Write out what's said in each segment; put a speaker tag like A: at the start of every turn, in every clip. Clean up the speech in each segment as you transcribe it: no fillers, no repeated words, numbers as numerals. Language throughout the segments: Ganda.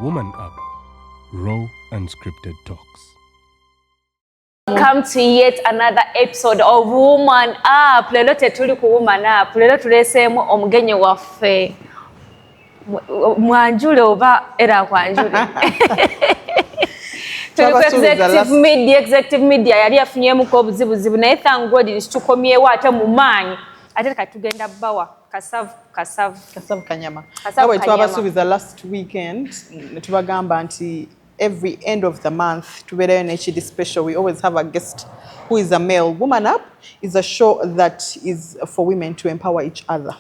A: Woman Up, raw unscripted talks.
B: Welcome to yet another episode of Woman Up. Leero tetuli ku Woman Up. Leero tuleseemu omugenyi waffe Mwanjule oba era Kwanjule. Executive media yali afunyemuko obuzibuzibu naye thank God nitukomyewo ate mu maanyi ate katugenda bawa kasavu kanyama.
C: Nawe twabasuubiza last weekend netubagamba nti every end of the month tubeerayo n'ekidi special. We always have a guest who is a male. Woman Up is a show that is for women to empower each other.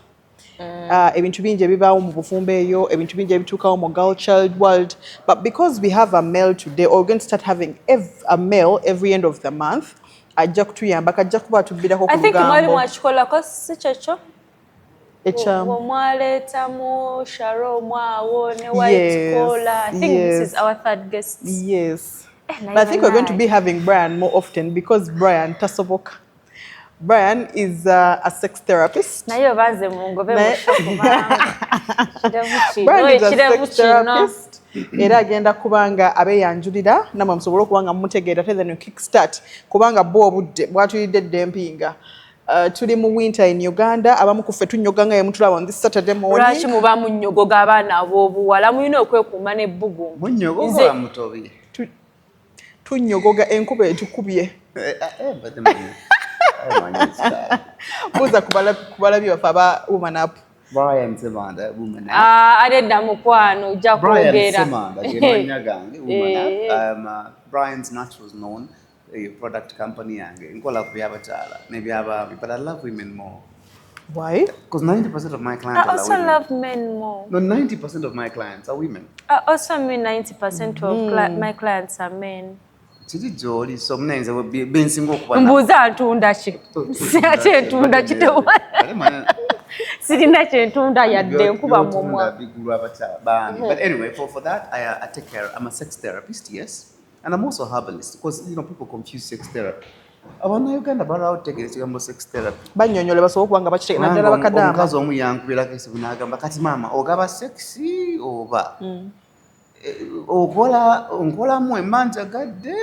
C: Ebintu bingi ebibaawo mu bufumbo eyo, ebintu bingi ebituukawo mu girl child world, but because we have a male today, or we're going to start having a male every end of the month, ajja kutuyamba kajja kuba tubbirako ku lugambo.
B: I think mwali mwakikolako si kyekyo
C: mwaleetamu
B: Sharo mwawo ne white collar. I think this is our third guest.
C: Yes. But I think we're going to be having Brian more often because Brian tasoboka. Brian is a sex therapist.
B: Brian is
C: a sex therapist. Era agenda kubanga abeyanjulira namwe musobola kubanga mumutegeera then you kickstart kubanga bo obudde bwatulidde dempinga. Tuli mu winter in Uganda abamu kuffe tunyoganga ye mutula on this Saturday morning.
B: Lwaki muba munyogoga abaana ab'obuwala mulina okwekuuma n'ebbugu.
D: Munyogoga wa mutobi.
C: Tunyogoga enkuba etukubye. Buza kubalabi bafe aba Woman Up.
D: Brian Semanda, Woman Up.
B: Adedda mukwano ojja kwogera.
D: Brian Semanda, gemanya gange, Woman Up. Brian's Naturals known, a product company yange. Nkola ku Abakyala, maybe ababi, but I love women more.
C: Why?
D: Because 90% of my clients
B: are women. I also love men more.
D: No, 90% of my clients are women.
B: I also mean 90% of my clients are men.
D: Chidi joli so mnenze bensingo kuba
B: mbuza antunda ki ate ntunda kitewa sirina kyentunda yadde nkuba momwa
D: bigulu Abakyala. But anyway, for that I take care. I'm a sex therapist, yes, and I'm also a herbalist because people confuse sex therapy. Abana Uganda barawutegere kigambo sex therapy
C: banyonyole basobola kubanga bakitegera naddala bakadama
D: omukazi omu yankubira kesi bunagamba kati mama ogaba sexy oba onkolamu emanja gadde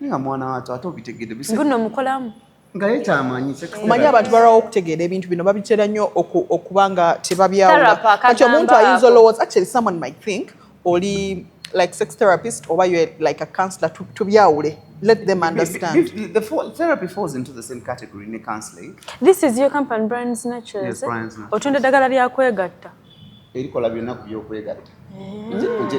D: nga mwana wato atobitegedde bise
B: mbuno mukolamu
D: nga yetamanyi
C: omanyi abantu barawo okutegeera ebintu bino babitera nnyo okubanga tebabyawula kati omuntu ayinza olowooza actually someone might think oli like sex therapist or you're like a counselor to byawule. Let them understand.
D: The therapy falls into the same category in counseling.
B: This is your company, Brian's Naturals.
D: Yes, Brian's Naturals.
B: Otunda dagala lya kwegatta.
D: Erikola byonna ku byokwegatta.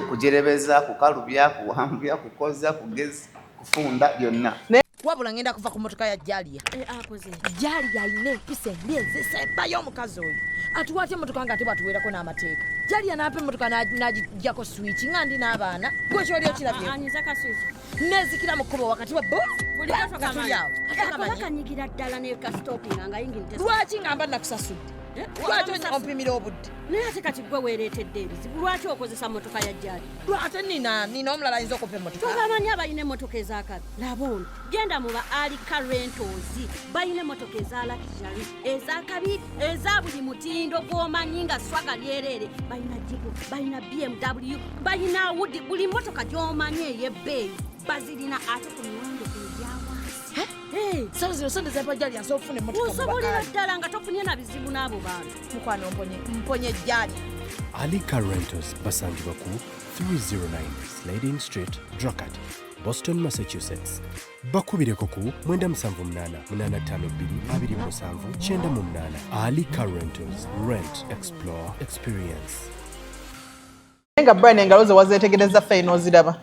D: Kujerebeza, kukalubya, kuhambya, kukoza, kugezi, kufunda byonna.
E: Wabula ngenda kuva ku motoka ya Balya.
F: Akoze.
E: Balya ayina empisa embyezi sembayo omukazi oyo. Atuwatya motoka nga ate batuweerako n'amateeka. Balya n'apa emotoka n'agijjako switch nga ndi n'abaana. Gwe kyoli okirabye.
F: Anyizaka switch.
E: Nezikira mu kkubo wakati wa bo.
F: Buli katoka manyawo. Akanyigira ddala ne ka stopping nga yinginte.
E: Lwaki ngamba nakusasudde? Lwaki ompimira obudde?
F: Naye ate kati gwe weereetedde ebizibu. Lwaki okozesa motoka ya Balya?
E: Lwate nina omulala ayinza okuppa emotoka.
F: Tobamanyi abalina emmotoka ez'akabi. Laba ono genda mu ba Alika Rentals balina emmotoka eza luxury ez'akabi eza buli mutindo gw'omanyi nga swaga lyerere. Balina Jeep, balina BMW, balina Audi, buli mmotoka gy'omanyi ey'ebbeeyi bazirina ate ku miwendo egyawansi.
E: Sala zino sente zepa Balya asobola okufuna emmotoka.
F: Osobolera ddala nga tofunye na bizibu n'abo bantu.
E: Mukwano mponye Balya.
A: Alika Rentals basangibwa ku 309 Slade Street, Drogheda, Boston, Massachusetts. Bakubireko ku 978-852-277-98. Alika Rentals. Rent, explore, experience.
C: Nga Brian engalo ze wazeetegereza ffe n'oziraba.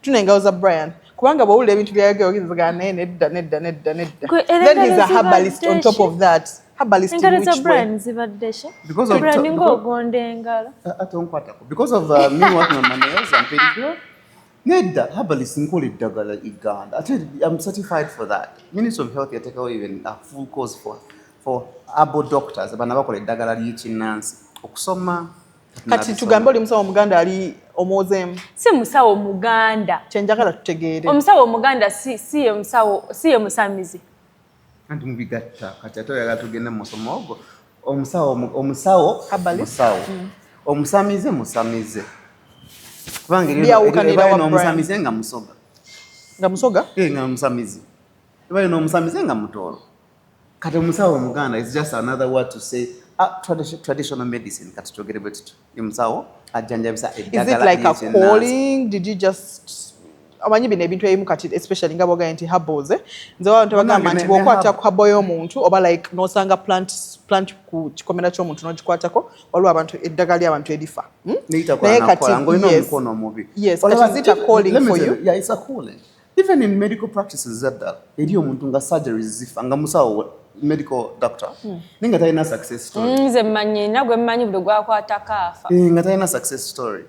C: Tuna engalo za Brian. Kubanga bw'owulira ebintu byayogera ogezaga nedda. Then he's a herbalist on top of that. Herbalist in which way?
B: Brian zibadde
D: Because of
B: Brian ng'ogonda engalo.
D: Because of me working on my nails and pedicure. Nedda herbalist nkola eddagala Uganda. I'm certified for that. Ministry of Health yateekawo even a full course for herbal doctors abana bakola eddagala ly'ekinnansi okusoma.
C: Kati tugambe oli musawo Omuganda ali omwozeemu.
B: Si musawo Muganda.
C: Kyenjagala tutegeere.
B: Omusawo Omuganda si ye musamizi.
D: Anti mubigatta kati ate oyagala tugende mu musomo ogwo. Omusawo
C: herbalist.
D: Omusamize musamize. kubanga
C: Byawukanira wa
D: n'omusamize nga musoga
C: nga musoga
D: nga musamizi ebayo n'omusamize nga mutoolo kati omusawo omuganda is just another word to say traditional medicine kati twogere bwe tutu omusawo ajjanjabisa eddagala.
C: Is it like a calling? Did you just amanyi bino ebintu ebimu kati especially nga boga nti herbals nze wabantu bagamba nti bw'okwata ku habo y'omuntu oba like n'osanga plant ku kikomera ky'omuntu n'ogikwatako waliwo abantu eddagala ly'abantu erifa
D: naye kati omukono omubi.
C: Yes, kati is it a calling for you?
D: Yeah, it's a calling. Even in medical practices that eri omuntu nga surgeries zifa nga musawo medical doctor ninga talina success story.
B: Nze mmanyi nagwe mmanyi buli gwakwatako afa.
D: Nga talina success story.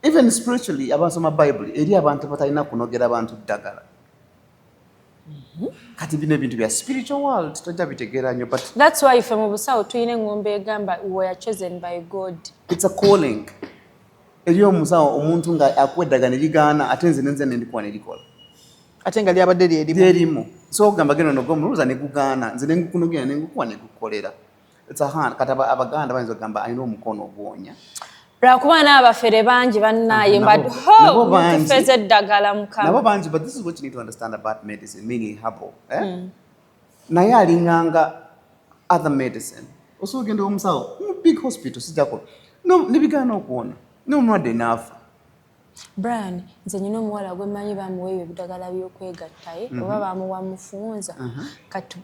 D: Even spiritually abasoma Bible eri abantu batalina kunogera abantu ddagala. Kati bino ebintu bya spiritual world tojja bitegeera nnyo, but
B: that's why ife mu busawo tuyina engombe egamba we are chosen by God.
D: It's a calling. Eri omusawo omuntu nga akuwa eddagala erigaana ate nze nenze nendikuwa nerikola
C: ate nga lyabadde
D: lyerimu so ogamba genda nogomuluza negugaana nze nengukunogera nengukuwa negukolera. It's a hand. Kati abaganda bayinza okugamba alina omukono ogwonya
B: lwakuba n'abafere bangi bannaye mutufeze eddagala mukama
D: nabo bangi, but this is what you need to understand about medicine, meaning herbal. Naye alinganga other medicine. Osobola ogenda omusawo mu big hospital sijjako nebigaana okuwona n'omulwadde n'afa.
B: Brian, nze nyina omuwala gwe mmanyi bamuwa ebyo ebiddagala by'okwegattaye oba bamuwa mufunza kati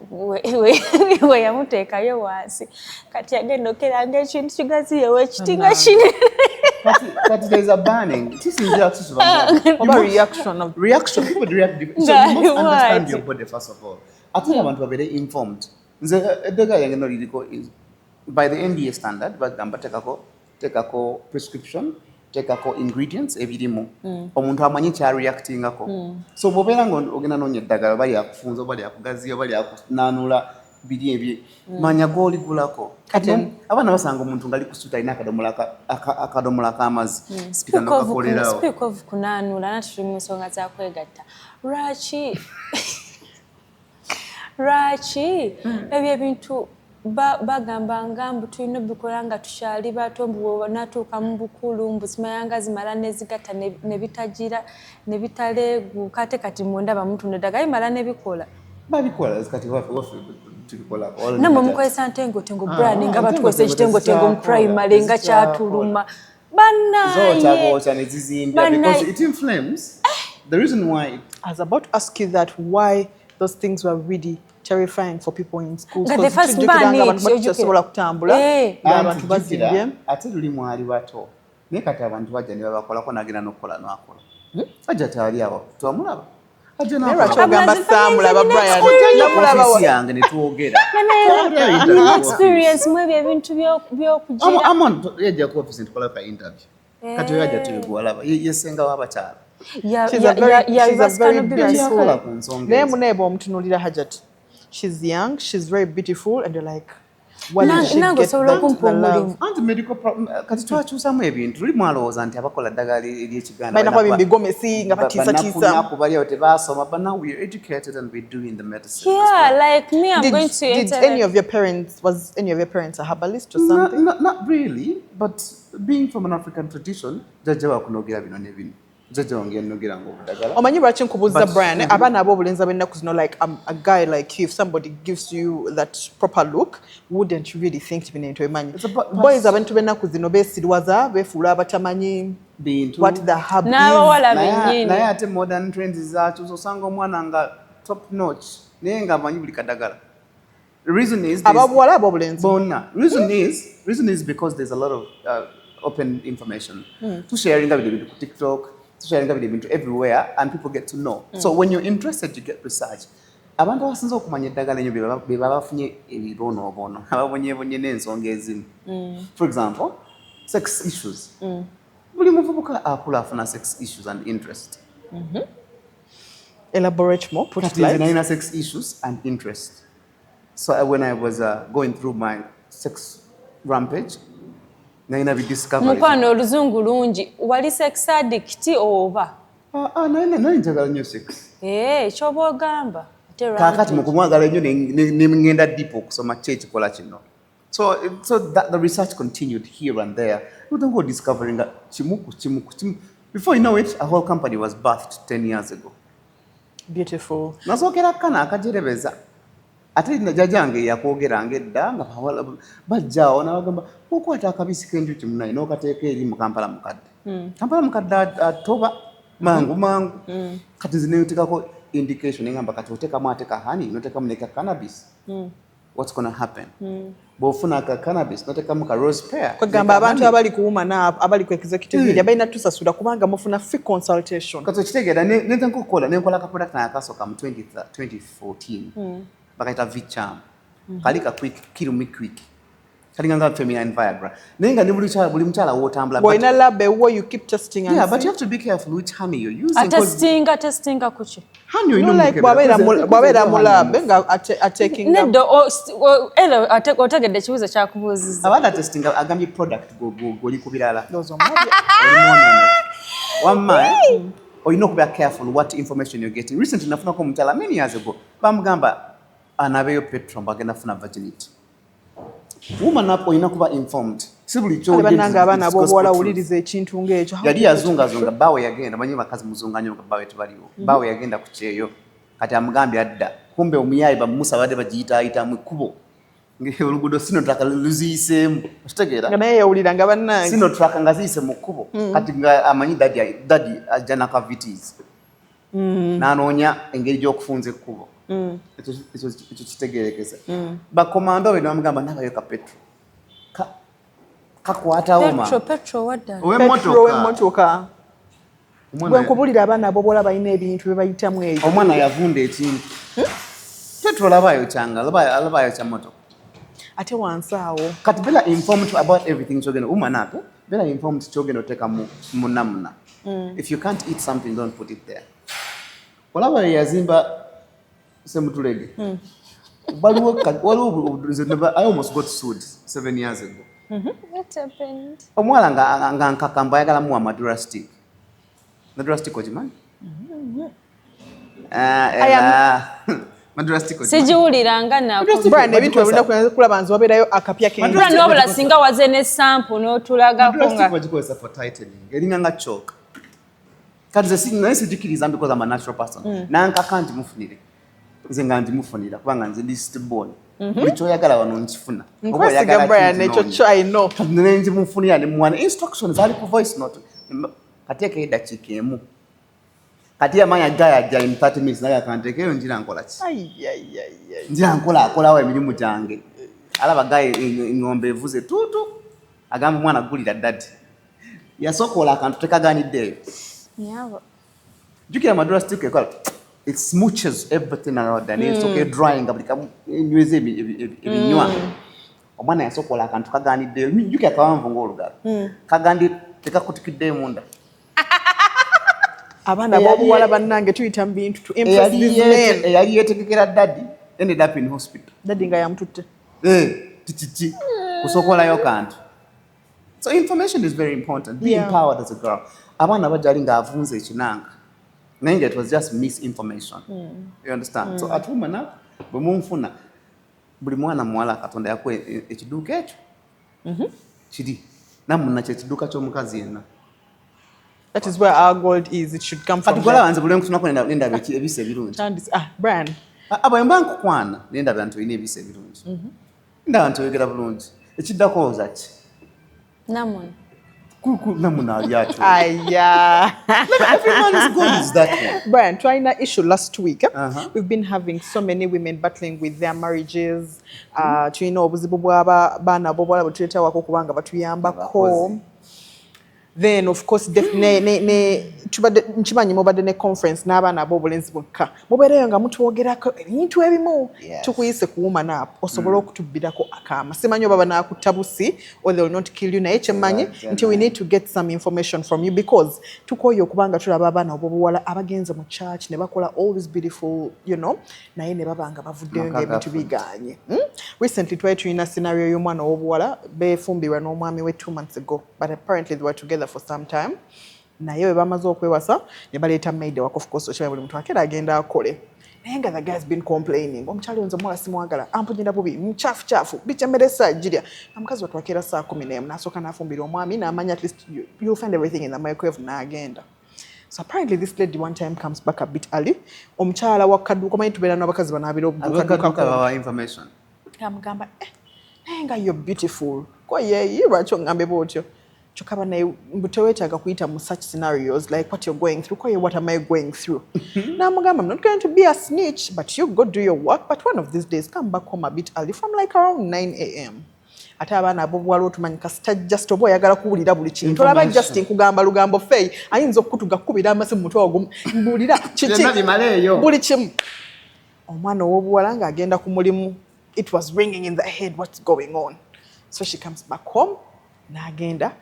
B: we yamuteekayo wansi kati yagenda okeranga ekintu kigaziyewo ekitinga kinene.
D: But there's a burning. This is reaction. People react differently. So you must understand your body first of all. I think abantu babere informed. Nze eddagala yange no liriko by the NDA standard bagamba tekako prescription, tekako ingredients ebirimu. Omuntu amanyi kya reactingako. So bobera ngo ogenda nonya eddagala bali akufunza bali akugaziya bali akunanula biri ebye manya goli gulako. Kati abana basanga omuntu ngali kusuta ina akadomola k'amazzi spika nokakolerawo.
B: Speak of kunanula natuli mu nsonga za kwegatta. Lwaki ebyo ebintu bagamba ngambu tulina bikola nga tukyali bato mbu natuuka mu bukulu mbu zimayanga zimala nezigatta nebitagira nebitaleeguuka ate kati mundaba mutunda eddagala bimala nebikola.
D: Babikola kati wafe tubikola.
B: Namwe mukozesa ntengotengo brand nga batukozesa ekitengotengo mu primary nga kyatuluma.
D: Zocha nezizimbya because it inflames. The reason why
C: I was about to ask you that why those things were really terrifying for people in schools.
B: The first man
C: sobola kutambula abantu bazimbye
D: ate luli mwali bato naye kati abantu bajja ne babakolako nagenda n'okukola n'akola ajja taali awo twamulaba ajja
C: n'agamba saamulaba Brian
D: namulaba yange ne twogera
B: experience mu ebyo ebintu by'okugira
D: yajja ku office ntukola ka interview kati yajja tulikuwalaba yesenga w'abakyala.
C: She's a very beautiful. Naye muneeba omutunuulira Hajat. She's young, she's very beautiful, and you're like, what did she get that love?
D: And medical problem, kati twakyusamu ebintu tuli mwalowooza nti abakola ddagala ery'ekiganda
C: balina kuba bigomesi nga batiisatiisa
D: baliawo tebaasoma, but now we're educated and we're doing the medicine.
B: Yeah, like me, I'm going to
C: did any of your parents, was any of your parents a herbalist or something?
D: Not really, but being from an African tradition, jajja wakunogera bino ne bino.
C: Omanyi lwaki nkubuuza Brian abaana ab'obulenzi ab'ennaku zino like a guy like you, if somebody gives you that proper look, wouldn't you really think bino ebintu ebimanyi? Boys abantu b'ennaku zino beesirwaza beefuula abatamanyi what the herb is.
B: N'abawala bennyini
D: naye ate modern trends zakyusa osanga omwana nga top notch naye ng'amanyi buli kadagala. The reason is
C: ababuwala ab'obulenzi
D: bonna. Reason is because there's a lot of open information. Sharing video to TikTok, sharing video everywhere, and people get to know. So when you're interested, you get research. Abantu abasinza okumanya eddagala ennyo be babafunye ebibonoobono ababonyebonye n'ensonga ezimu. For example, sex issues. Buli muvubuka akula afuna sex issues and interest.
C: Elaborate more. Put it like.
D: Nina sex issues and interest. So when I was going through my sex rampage, nina discovered.
B: Mukwano oluzungu lungi wali sex addict oba?
D: No njagala nnyo sex.
B: Ky'oba ogamba.
D: Kakati mu kumwagala nnyo ne ngenda deep okusoma ki ekikola kino. So that the research continued here and there. We don't go discovering that chimuku. Before you know it, a whole company was birthed 10 years ago.
C: Beautiful.
D: Nasokera kana akajerebeza. Ate najajange yakwogeranga edda nga bajjaawo n'abagamba okwata akabisi k'enjuki munayi n'okateeka eri mu Kampala mukadde. Kampala mukadde atoba mangu. Kati zineyotekako indication engamba kati otekamu ate ka honey n'otekamu ne ka cannabis. What's going to happen? Bofuna ka cannabis n'otekamu ka rose pear.
C: Kwegamba abantu abali kuwuma abali ku executive media balina tusasula kubanga mufuna free consultation.
D: Kati okitegeera neza nkukola nenkola ka product nakasooka mu 2014. Bakaita Vicham. Kali ka quick kill me quick. Kali nga feminine Viagra. Nenga ne buli mchala wotambula.
C: Boy na lab where you keep testing and
D: yeah, but you have to be careful which honey you're using.
B: Testing kuchi.
D: Honey you
C: know like babera mu lab nga taking
B: Neddo otegedde kibuzo kyakubuuziza.
D: Abada testing agambye product go likubirala.
C: Those on media.
D: One man. Or you know be careful what information you're getting. Recently nafuna ko mchala many years ago. Bamugamba anabeyo petrol bagenda funa virginity. Woman up oyina kuba informed. Sibuli kyo
C: bananga abana bo bwala uliriza ekintu ng'ekyo.
D: Yali yazunga bawe yagenda manyi bakazi muzunganyo bawe tubaliwo. Bawe yagenda ku kyeyo. Kati amugambye adda. Kumbe omuyayi bamusa bade bagiyita ayita mu kubo. Nge olugudo sino traka luziisemu. Otegeera.
C: Naye yawuliranga bannange.
D: Sino traka ngaziise mu kubo. Kati nga amanyi daddy ajana cavities. Nanoonya engeri gy'okufunza ekkubo. Ekyo kitegeerekeza. Bakomando bwe bamugamba nabayo ka petrol. Kakwata oma.
B: Petrol wadda.
C: Ow'emmotoka. Gwe nkubulira abaana abo bola balina ebintu bye bayitamu eyo.
D: Omwana yavunda ekintu. Petrol labayo kyanga, labayo kya moto.
C: Ate wansi awo.
D: Kati bela informed about everything kyogenda. Umwana ato, bela informed kyogenda oteka mu namuna. If you can't eat something, don't put it there. Olaba yazimba semutulege. I almost got sued 7 years ago.
B: What happened?
D: Omwala nga nkakamba yagala muwa madura stick. Madura stick ojimanyi? Madura stick ojimanyi?
B: Sijiwuliranga nako.
C: Brian ebintu ebintu kulaba nze wabeerayo akapya ke.
B: Madura n'obula singa waze ne sample n'otulagako nga.
D: Madura stick bagikozesa for tightening. Eringa nga chalk. Kati ze sijikiriza because I'm a natural person. Nanka kanti mufunire. Nze nga ndimufunira kubanga nze list born. Buli kyoyagala wano nkifuna.
C: Nkwesiga Brian ekyo try no.
D: Nenzi mufunira ne mwana instructions ali ku voice note. Kateeka eddakiika emu. Kati amanya gaya in 30 minutes naye akanteekeyo njira nkola ki? Njira akolawo emirimu gyange. Alaba gaya eng'ombe evuze tutu. Agamba mwana gulira daddy. Yasokola akantu tekaganiddeyo.
B: Yeah.
D: Jukira madura stick ekola. It smooches everything around and it's okay drying abulika nyweze ebinywa. Omwana yasokola akantu kaganiddeyo. Jukira kawanvu ng'olugalo. Kagandi tekakutikidde munda.
C: Abaana b'obuwala bannange tuyita mu bintu to impress these men.
D: Eyali yeetegekera daddy ended up in hospital.
C: Daddy nga yamututte.
D: Tichichi. Kusokolayo kantu. So information is very important. Be empowered as a girl. Abaana bajali nga avunze ekinanga. Naye it was just misinformation. You understand? So at woman up, bwe munfuna buli mwana muwala Katonda yakuwa ekiduuka ekyo. Kiri. Namunna kyekiduuka ky'omukazi yenna.
C: That is where our gold is. It should come from.
D: Katukola banze buli nkufunako nenda ebise ebirungi.
C: Brian.
D: Abo mba nkukwana nenda bantu ine ebise ebirungi. Nenda bantu oyogera bulungi. Ekiddako ozaki.
B: Namuna.
D: Namuna aliacho.
C: Everyone's
D: goal is that one.
C: Brian, trying that issue last week. We've been having so many women battling with their marriages. You know, obuzibu bwaba bana bobwala butuleta wako kubanga batuyambako. Then of course nchimanyi mubadde ne conference n'abaana ab'obulenzi bwokka mubeereyo nga mutuwogerako ebintu ebimu tukuyise ku woman up osobola okutubbirako akaama simanyi oba banaakutta busi or they will not kill you naye kyemmanyi nti we need to get some information from you because tukooye okubanga tulaba abaana ab'obuwala abagenze mu church ne bakola all this beautiful you know naye ne baba nga bavuddeyo ng'ebintu bigaanye. Recently twali tulina scenario y'omwana ow'obuwala beefumbirwa n'omwami we 2 months ago but apparently they were together for some time. Naye bwe bamaze okwewasa ne baleeta maid wako of course okiraba buli muntu akera agenda akole naye the guy's been complaining omukyala onzo mwala simwagala ampunyira bubi mchafu bichemeresa jirya namukazi watwakera saa 11 nasooka nafumbira omwami namanya at least you'll find everything in the microwave naagenda. So apparently this lady one time comes back a bit early. Omukyala wakaduka manyi tubeera n'abakazi banaabira
D: obukaduka information.
C: Amugamba naye nga you're beautiful. Ko ye lwaki ongambe bwotyo. Kyokka naye teweetaaga kuyita mu such scenarios like what you're going through. Ko ye what am I going through? Namugamba I'm not going to be a snitch but you go do your work but one of these days come back home a bit early from like around 9 a.m. Ate abaana abo bwala otumanyi kasita just oba oyagala kuwulira buli kintu olaba just nkugamba lugambo fey ayinza okutuga kubira amasimu mutwe ogwo mbulira kiki buli kimu omwana ow'obuwala ng'agenda ku mulimu it was ringing in the head what's going on so she comes back home n'agenda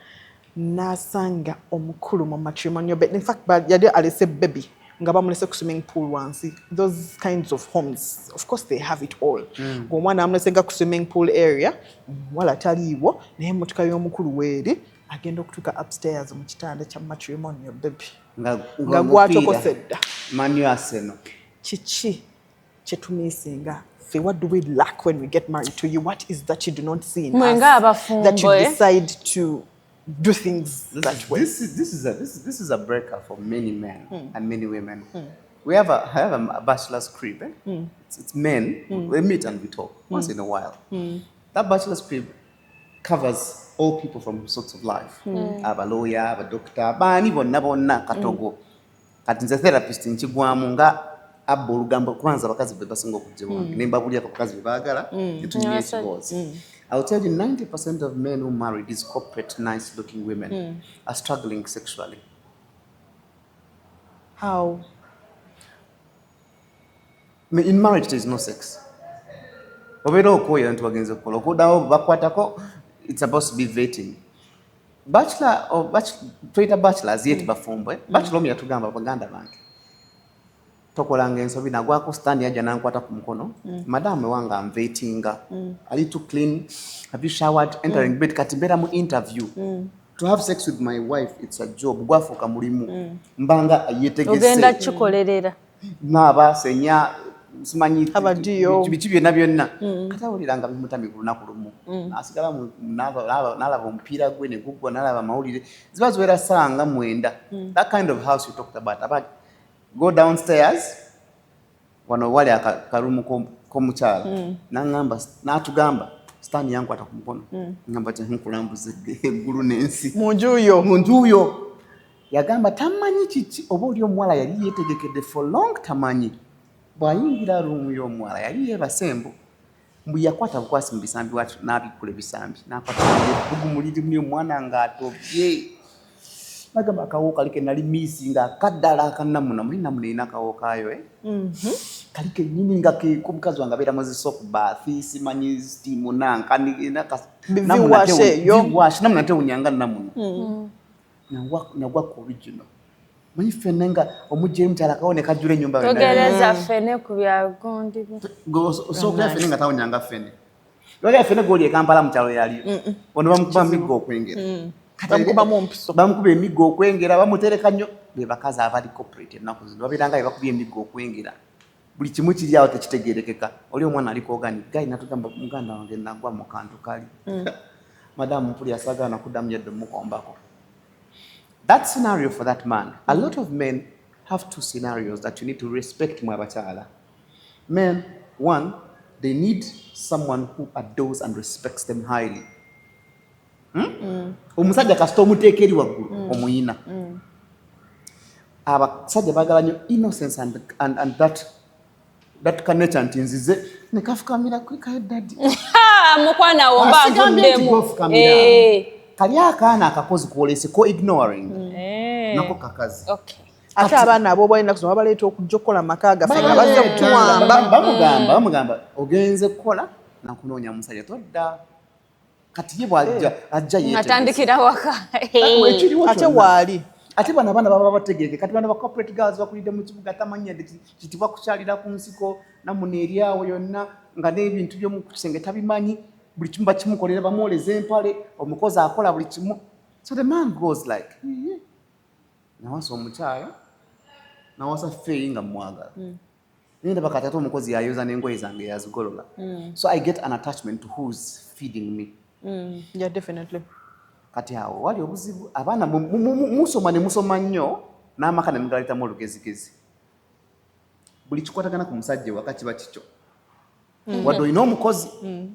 C: n'asanga omukulu mu matrimonial bed in fact yali alese baby nga bamulese ku swimming pool wansi those kinds of homes of course they have it all ng'omwana amulesenga ku swimming pool area wala taliiwo naye emmotoka y'omukulu weeri agenda okutuuka upstairs mu kitanda kya matrimonial baby nga gwatokose dda
D: Manu Arsenal
C: kiki kyetumiisinga fe what do we lack when we get married to you what is that you do not see in us that you decide to do things that way.
D: This is a breaker for many men and many women. We have a bachelor's crib. It's men. We meet and we talk once in a while. That bachelor's crib covers all people from all sorts of life. I have a lawyer, I have a doctor, bani bonna bonna katogo. Kati nze therapist nchigwamu nga abba olugambo kwanza bakazi be basinga okujja wange ne mbabulira ko bakazi be baagala etunywe ekibozi. I'll tell you 90% of men who marry these corporate nice looking women are struggling sexually.
C: How?
D: In marriage there is no sex. It's supposed to be dating. Bachelor or bachelors yet Abafumbo. Bachelor me yatugamba baganda bange. Tokolanga ensobi nagwako stand yaja nankwata ku mukono. Madam wanga I'm waiting. Are you too clean? Have you showered? Entering bed katimbera mu interview. To have sex with my wife it's a job. Gwafuka mulimu. Mbanga ayetegese.
B: Ogenda kikolerera.
D: Naba senya simanyi
C: abadiyo
D: bichi byonna byonna katawuliranga bimutami ku lunaku lumu asigala nalaba omupiira gwe ne gugwa nalaba mawulire ziba ziwera sanga mwenda that kind of house you talked about go downstairs wano wali akarumu komukyala natugamba stand yangu atakumukono ngamba kye nkulambuze eggulu n'ensi munjuyo yagamba tamanyi kiki oba oli omuwala yali yeetegekedde for long tamanyi bwayingira rumu y'omuwala yali yeebasembo mbu yakwata bukwasi mu bisambi watu n'abikkula ebisambi n'akwata bugumulirimu omwana ng'atobye bagamba akawooka like nali miisi nga akaddala akannamuna muli namuna erina akawooka ayo kali kennyini nga k'omukazi wange abeera muzi soap bath simanyi stimu namuna tewunyanga namuna nagwa ku original manyi fene nga omujje mukyala kawone kajjula ennyumba
B: togereza fene ku byagundi
D: osobola fene nga tawunyanga fene lwali fene goli e Kampala mu kyalo yali ono bamukuba miggo okwengera bamukuba emiggo okwengera bamutereka nnyo be bakazi abali corporate ennaku zino babeeranga bakubye emiggo okwengera buli kimu kiri awo tekitegeerekeka oli omwana aliko organic gayi natugamba muganda wange nagwa mu kantu kali madamu mpuli asagana kuddamu yadde mukombako. That scenario for that man, a lot of men have two scenarios that you need to respect mu Abakyala. Men, one, they need someone who adores and respects them highly. Omusajja kasita omuteeka eri waggulu omuyina. Abasajja baagala nnyo innocence and that nature nti nzize ne kafukamira kwikayo daddy.
B: Mukwana womba ntuddemu.
D: Kali akaana akakozi kwolese ko ignoring nako kakazi
C: ate abaana abo balina kusoma baleeta okujja okukola maka gaffe nga bazze kutuwamba
D: bamugamba ogenze kukola nakunoonya musajja todda kati ye bwajja ajja
B: atandikira waka
C: ate waali
D: ate bano abaana baba bategeeke kati bano ba corporate girls bakulidde mu kibuga tamanyadde kitibwa kukyalira ku nsiko namuna eri awo yonna nga n'ebintu by'omu kisenge tabimanyi buli kimu bakimukolera bamwoleza empale omukozi akola buli kimu. So the man goes like nawasa omukyala nawasa feeyi nga mwagala Nenda bakati ate omukozi yayoza n'engoye zange yazigolola. So I get an attachment to who's feeding me.
C: Yeah, definitely.
D: Kati awo wali obuzibu abaana musoma ne musoma nnyo n'amaka ne mugalitamu olugezigezi. Buli kikwatagana ku musajja waka kiba kikyo. Wadde olina omukozi,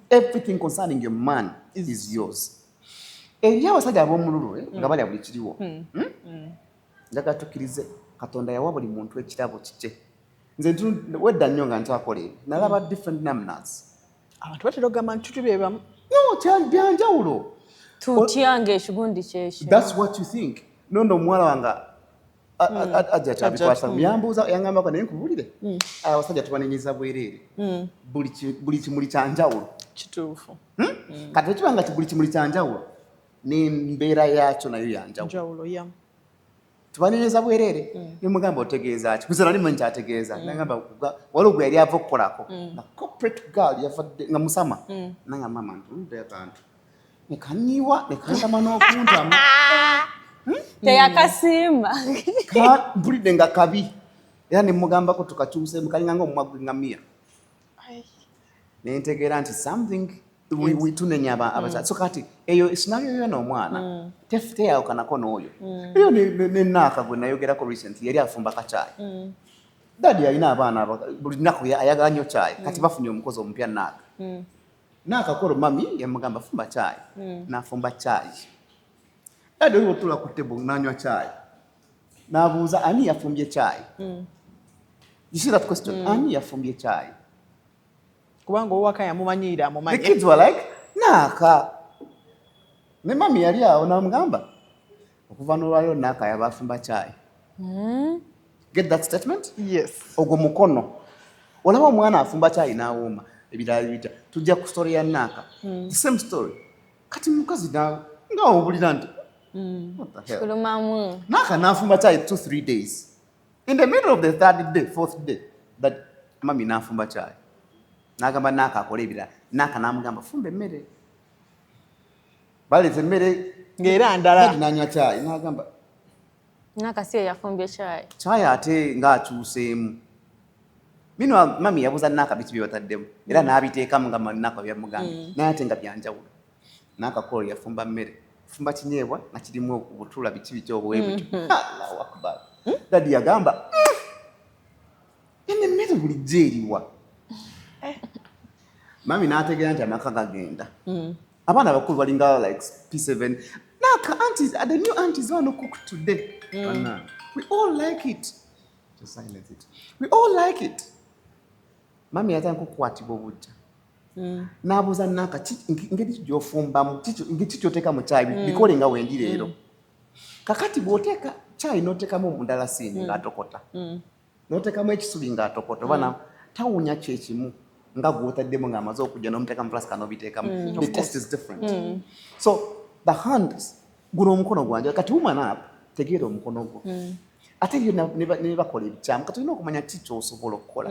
D: everything concerning your man is yours. Eri abasajja ab'omululu nga balya buli kiriwo. Njagala tukkirize Katonda yawa buli muntu ekirabo kikye. Nze wedda nnyo nga ntakola ebyo. Nalaba different numbers.
C: Abantu batera okugamba nti tutubye bamu.
D: No, byanjawulo.
B: Tutyanga ekigundi kyekyo.
D: That's what you think. Nono omuwala wanga ajja kyabikwasa myambuuza yangambako naye nkubulire. Abasajja tubanenyiza bwereere. Buli kimuli kyanjawulo.
C: Kituufu.
D: Kati ekibanga buli kimuli kyanjawulo n'embeera yakyo nayo yanjawulo.
C: Yeah.
D: Tubanenyiza bwereere nemugamba otegeeza ki kuzera nimwe nkyategeeza nagamba waliwo gwe yali ava okukolako nga corporate girl yavadde nga musama nanga mama ntunde akantu nekanyiwa nekantama n'okuntama
B: Teyakasiima.
D: mpulidde nga kabi era nemugambako tukakyuse mukalinganga omumwa gw'eŋŋamiya nentegeera nti something tunenya abakyala so kati eyo scenario yo n'omwana teyawukanako n'oyo eyo nenaaka gwe nayogerako recent yali afumba kacaayi dadi alina abaana buli nnaku ayagala nnyo caayi kati bafunye omukozi omupya naaka kolo mami yamugamba fumba caayi n'afumba caayi dadi oli otula ku tebo n'anywa caayi n'abuuza ani yafumbye caayi you see that question ani yafumbye caayi
C: kubanga owaka yamumanyiira amumanyi.
D: The kids were like, naaka. Ne mami yali awo n'amugamba okuva n'olwaliro naaka yabafumba caayi. Get that statement?
C: Yes.
D: Ogwo mukono. Olaba omwana afumba caayi n'awooma ebirala bita. Tujja ku story ya naaka. The same story. Kati mukazi nga obulira nti what the hell?
B: Kulumamu.
D: Naaka n'afumba caayi 2-3 days. In the middle of the third day, fourth day, that mami n'afumba caayi. Nagamba naaka akola ebirala naaka n'amugamba fumba emmere baleeta emmere
C: ng'era ndala
D: nanywa caayi n'agamba
B: Naaka si yafumbye caayi.
D: caayi ate ng'akyuseemu mino mami yabuuza naaka biki bye bataddemu era n'abiteekamu nga naaka byamugambye naye ate nga byanjawulo naaka kola yafumba mmere fumba kinyeebwa nga kirimu obutula biki obwebutyo Allahu Akbar dadi yagamba eno emmere bulijjo eriwa Mami n'ategeera nti amaka gagenda. Abaana abakulu balinga like P7. Naaka aunties, the new aunties want to cook today. We all like it. Just silence it. We all like it. Mami yatanga kukwatibwa obujja. N'abuuza naaka ngeri gy'ofumbamu ngeri ky'oteeka mu caayi bikole nga wendi leero. Kakati bw'oteeka caayi n'oteekamu omudalasiini ng'atokota. N'oteekamu ekisubi ng'atokota. Oba tawunya kyekimu. Nga gw'otaddemu ng'amaze okujja n'omuteekamu plasika n'obiteekamu. The taste is different. So the hands guno omukono gwange kati woman up tegeera omukono gwo. Ate byo ne bakola ebikyamu kati olina okumanya ki ky'osobola okukola.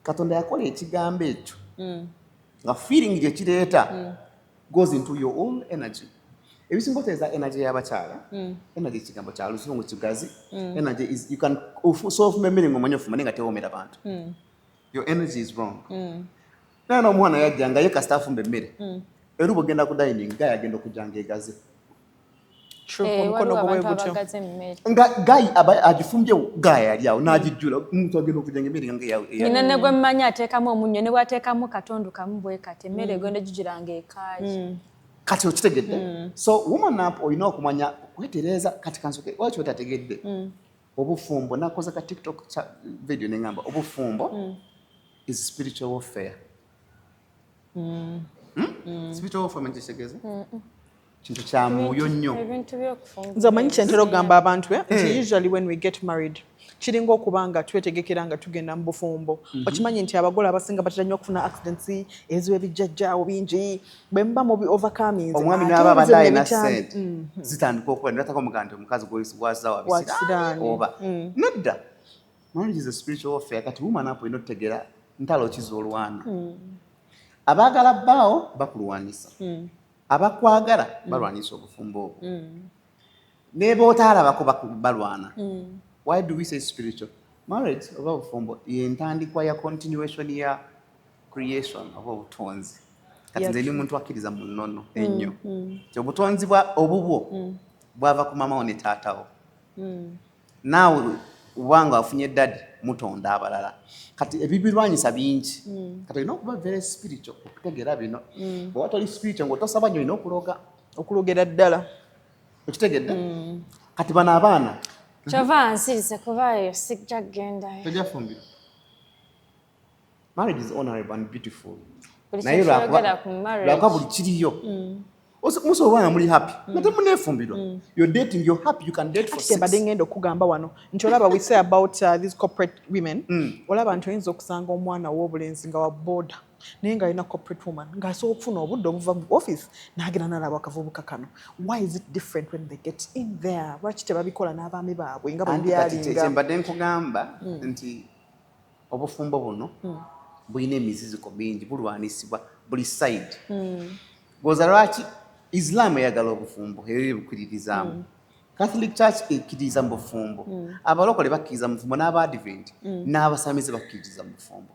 D: Katonda yakola ekigambo ekyo nga feeling gye kireeta goes into your own energy. Ebisinga oteeza energy y'abakyala energy ekigambo kya Luzungu kigazi. Energy is you can solve memory ng'omanya ofuma naye nga tewoomera bantu. Your energy is wrong. Naye n'omwana yajja nga ye kasita afumba emmere. Era bw'ogenda ku dining nga yagenda okujja ng'egaze.
C: omukono gwe gutyo.
D: Nga gayi agifumbye gayi yali awo n'agijjula omuntu agenda okujja ng'emmere nga yawe.
B: Nina ne gwe mmanyi ateekamu omunnyo ne bw'ateekamu katondu kamu bwe kati emmere egenda gijjula ng'ekaayi.
D: Kati okitegedde. So woman up olina okumanya okwetereeza kati kansoke lwaki otategedde. Obufumbo nakoze ka TikTok video ne ngamba obufumbo is spiritual warfare. Spiritual warfare manyi kitegeeza? Kintu kya mwoyo nnyo.
C: Nze amanyi kyentera okugamba abantu nti usually when we get married kiringa okuba nga twetegekera nga tugenda mu bufumbo. Okimanyi nti abagole abasinga batera nnyo okufuna accidents eziwa ebijjajjaawo bingi bwe muba mu overcomings.
D: Omwami n'aba abadde na ssente zitandika okuba nataka omuganda omukazi gw'azza wabisira oba nedda. Marriage is a spiritual warfare kati woman up olina otutegeera ntalo kizoolwana. Abaagala bbaawo bakulwanisa. Abakwagala balwanisa obufumbo obwo. Ne b'otaalabako balwana. Why do we say spiritual? Marriage oba bufumbo yentandikwa ya continuation ya creation oba obutonzi. Kati nze ndi muntu akkiriza mu nnono ennyo. Obutonzi obubwo bwava ku mama ne taatawo. Naawe ubanga afunye dadi mutonda abalala. Kati ebibirwanyisa bingi. Kati olina okuba very spiritual okutegeera bino. Bwe watali spiritual ng'otosaba nnyo olina
C: okulogera ddala.
D: Okitegedde? Kati bano abaana
B: Kyova nsirise kubayo sijja kgendayo.
D: Tojafumbira. Marriage is honorable and beautiful.
B: Naye
D: lwakwa buli kiriyo. Musobola muli happy. Nate munefumbirwa. You're dating, you're happy, you can date for 6.
C: Badde ngenda okugamba wano. Nti olaba we say about these corporate women. Olaba nti oyinza okusanga omwana w'obulenzi nga wa boda. Naye nga alina corporate woman. Ng'asobola okufuna obudde obuva mu office n'agenda n'alaba akavubuka kano. Why is it different when they get in there? Lwaki tebabikola n'abaami baabwe nga bwebyalinga?
D: Mbadde nkugamba nti obufumbo buno bulina emiziziko mingi bulwanisibwa buli side. Goza lwaki Islam eyagala obufumbo era bukkiririzaamu. Catholic Church ekkiriza mu bufumbo. Abalokole bakkiriza mu bufumbo n'aba-Advent n'abasamize bakkiriza mu bufumbo.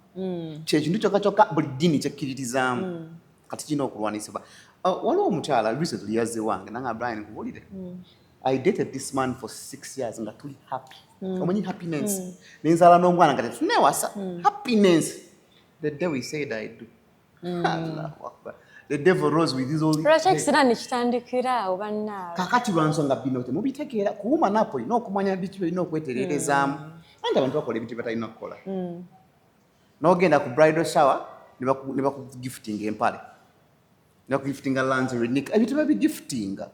D: Kyekintu kyokka buli ddiini kyekkiririzaamu. Kati kirina okulwanisibwa. Waliwo omukyala recently yazze wange nanga Brian nkubulire. I dated this man for 6 years nga tuli happy. Omanyi happiness. Nenzala n'omwana nga tetunewasa. Happiness. The day we said I do. Allahu Akbar. The devil rose with his old.
B: Lwakisira nekitandikira oba naawe.
D: Kakati lwansonga bino temubitegeera kuwuma napo ino okumanya bitu birina okwetereerezaamu. Andi abantu bakola ebintu batalina kukola. N'ogenda ku bridal shower ne bakugifting empale. Ne bakugiftinga lingerie nick. Ebintu babigiftinga.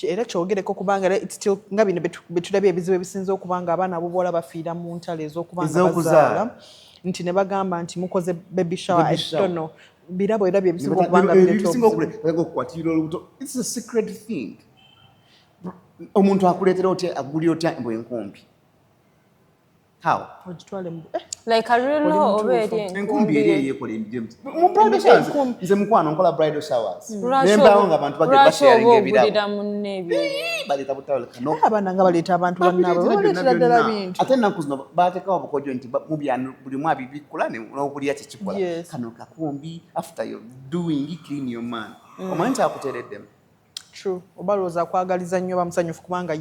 C: Era kyogereko kubanga it's still nga bino betulabye ebizibu ebisinza okubanga abaana abobuwala bafiira mu ntalo ez'okubanga bazaala. Nti ne bagamba nti mukoze baby shower. I don't know. Birabo era byebisinga okubanga
D: it's a secret thing. Omuntu akuleetera otya agulira otya embwe enkumbi. How?
B: Like a real law oba eri
D: enkumbi eri eyekola emijemu. Mu bridal showers. Nze mukwano nkola bridal showers. Nembawo nga abantu basharinga ebirabo. Baleeta butawala kano.
C: Abaana nga baleeta abantu bannaabwe baleetera ddala bintu.
D: Ate ennaku zino baateekawo obukodyo nti mu byano buli mwabi bikula n'okulya kyekikola. Kano kakumbi after you're doing clean your man. Omanyi kyakuteereddemu.
C: True. Obalooza akwagaliza nnyo bamusanyufu kubanga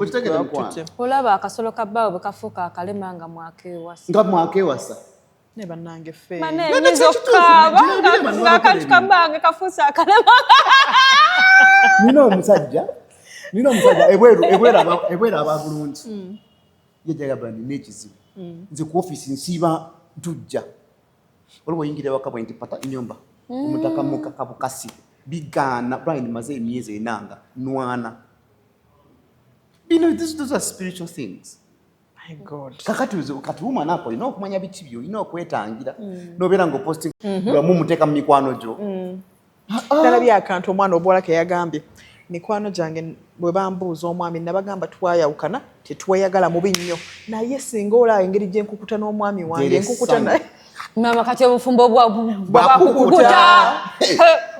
B: olaba akasolo ka bbaawe bwe kafuuka akalema nga mwakewasa.
D: Nga mwakewasa.
C: Ne bannange ffe.
B: Manenyiza okukaaba ng'akantu ka bbaawe kafuuse akalema.
D: Nina omusajja ebwera ababulungi. Yajagaba nina ekizibu. Nze ku ofiisi nsiiba tujja. Olwo oyingira ewaka bwe nti pata ennyumba. Omutaka mukakabukasi. Bigana Brian maze emyezi enanga nwana. These are spiritual things.
C: My God.
D: Kati woman apo ino okumanya biti byo ino okwetangira. Nobeera ngo posting lwamu muteeka mu mikwano gyo.
C: Talabye akantu omwana obuwala ke yagambye. Mikwano gyange bwe bambuuza omwami nabagamba twayawukana tetweyagala mubi nnyo. Naye singa olaba engeri gye nkukuta n'omwami wange nkukuta naye.
B: Mama kati obufumbo bwakukuta.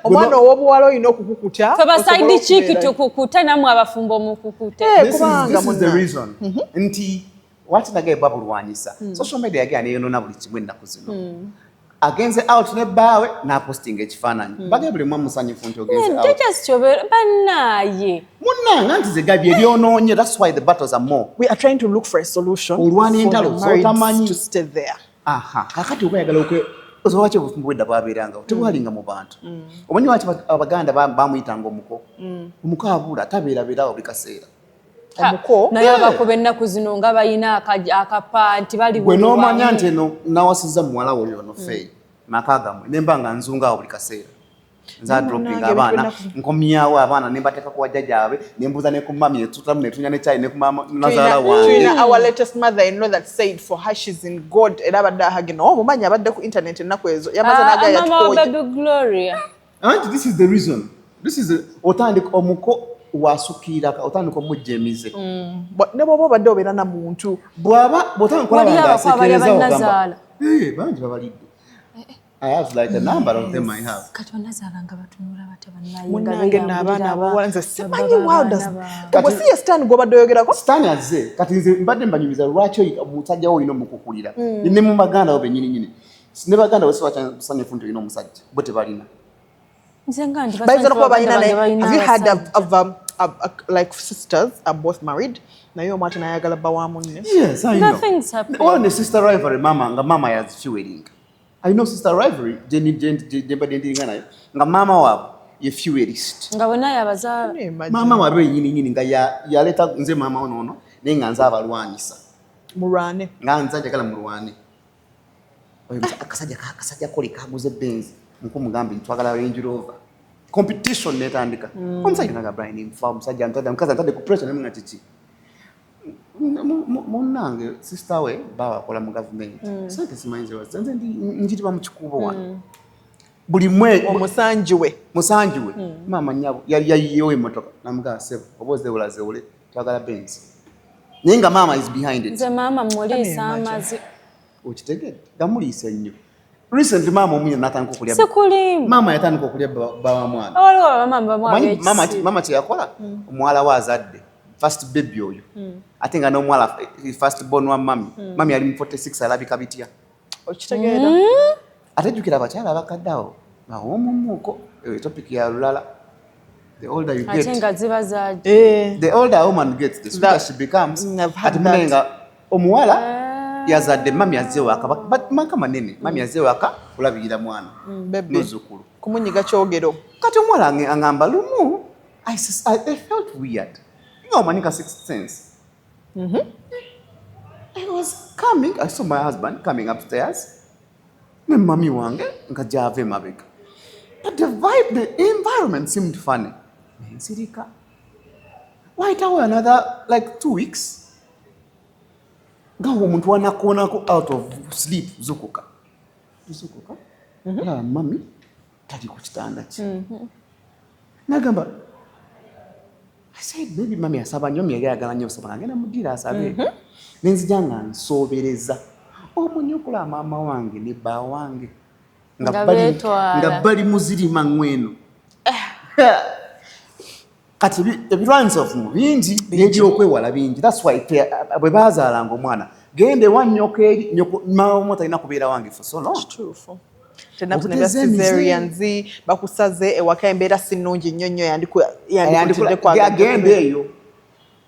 C: Omwana ow'obuwala olina okukukuta.
B: Feba side chick tukukuta namwe abafumbo mukukute.
D: This is the reason. Nti wati nagaye babulwanyisa. Social media yagane yonona buli kimwe ennaku zino. Agenze out ne bawe na posting ekifaananyi. Bagye buli mwa musanyufu nti ogenze out.
B: Just chobera banaye.
D: Munanga nti zegabye ebyonoonye. That's why the battles are more.
C: We are trying to look for a solution.
D: Olwani entalo
C: to stay there.
D: Aha, kakati okwayagala ozowache obufumbo bwedda bwabeeranga tebwalinga mu bantu. Omanyi lwaki Abaganda bamuyitanga omuko? Omuko abula tabeerabeerawo buli kaseera.
C: Omuko
B: naye abakuba ennaku zino nga balina akapa nti bali
D: bwe n'omanya nti eno nawasizza muwala oyo ono feyi maka gamwe nemba nga nzungawo buli kaseera. Nza dropping abaana nkomyawo abaana nembateeka ku wajjajjaabe nembuuza ne ku mami etutamu netunya ne chai ne ku mama nazaala wange.
C: Our latest mother-in-law that said for her she's in God era abadde ahagino omumanyi abadde ku internet ennaku ezo yamaze n'agaya
B: tukoye. Mama baby Gloria.
D: And this is the reason. This is otandika omuko wasukira otandika omujja emize.
C: Ne bw'oba obadde obeera na muntu
D: bw'aba bw'otandika okulaba nga asekereza ogamba bangi babalidde. I have like a number of them I have.
B: Katonazalanga batunula
C: Munange n'abaana abawala nze simanyi wasiye Stan gw'obadde oyogerako.
D: Stan azze kati nze mbadde mbanyumiza lwaki omusajja wo olina omukukulira ne mu baganda bo bennyini ne baganda bose basanyufu nti olina omusajja bo tebalina.
C: Bayinza okuba balina naye have you heard of like sisters are both married naye omwati n'ayagala bba wa munne?
D: Yes, I know.
B: Nothing's happened.
D: Well, the sister rivalry nga mama has fueling. I know sister rivalry nga mama waabwe ye fuelist.
B: Nga bonna yabazaala.
D: Mama waabwe nyini nga yaleta nze mama ono naye nga nze abalwanyisa.
C: Mulwane.
D: Nga nze njagala mulwane. Oyo akasajja koli kaguze Benz nkumugambye ntwagala Range Rover. Competition netandika. Omusajja naga Brian mfa omusajja nkaza ntadde ku pressure nemwe ngatichi. Munange sister we bawa kola mu government. Sente simanyi ze nze njitiba mu kikubo wano. Buli mwe
C: omusanjiwe
D: mama nyabo yayiyo emotoka namuga sebo oboze ulaze twagala Benz. Ninga mama is behind it.
B: Nze mama mulisa amazi.
D: Ukitegedde gamulisa nnyo. Recently mama omunye natandika okulya.
B: Sikulimu.
D: Mama yatandika okulya bawa mwana. Mama kyeyakola omwala we azadde first baby oyo ate nga n'omwala first born wa mami ali mu 46 alabika bitya.
C: Okitegeera
D: ate jjukira abakyala abakaddawo bawomumuuko topic ya lulala. The older you get, the older a woman gets, the sweeter she becomes. Ati munenga omuwala yazadde mami azewaka maka manene mami azewaka kulabirira mwana nozukulu
C: kumunyiga kyogero
D: kati omuwala angamba lumu I felt weird. You know, manika sixth sense. I was coming, I saw my husband coming upstairs. Ne mami wange nkajja ave mabega. But the vibe, the environment seemed funny. Sirika. Wait another like 2 weeks. Ngawo omuntu wanakonako out of sleep zukuka. Mami tali ku kitanda kye. Nagamba I said maybe mami asaba nnyo myagala nnyo osaba ngenda mudira asabe. Nenzijanga nsobereza. Omunyukula mama wange ne bba wange. Nga bali muzirima ngweno. Kati ebirwanisa ofumu bingi n'ebyokwewala bingi. That's why bwe baazaalanga omwana gende wannyoka eri nyoko mama talina kubeera wange for so long.
C: Kituufu. Tenakuna cesareans bakusaze ewaka embeera si nnungi nnyo nnyo yandikutidde kwa
D: gende eyo.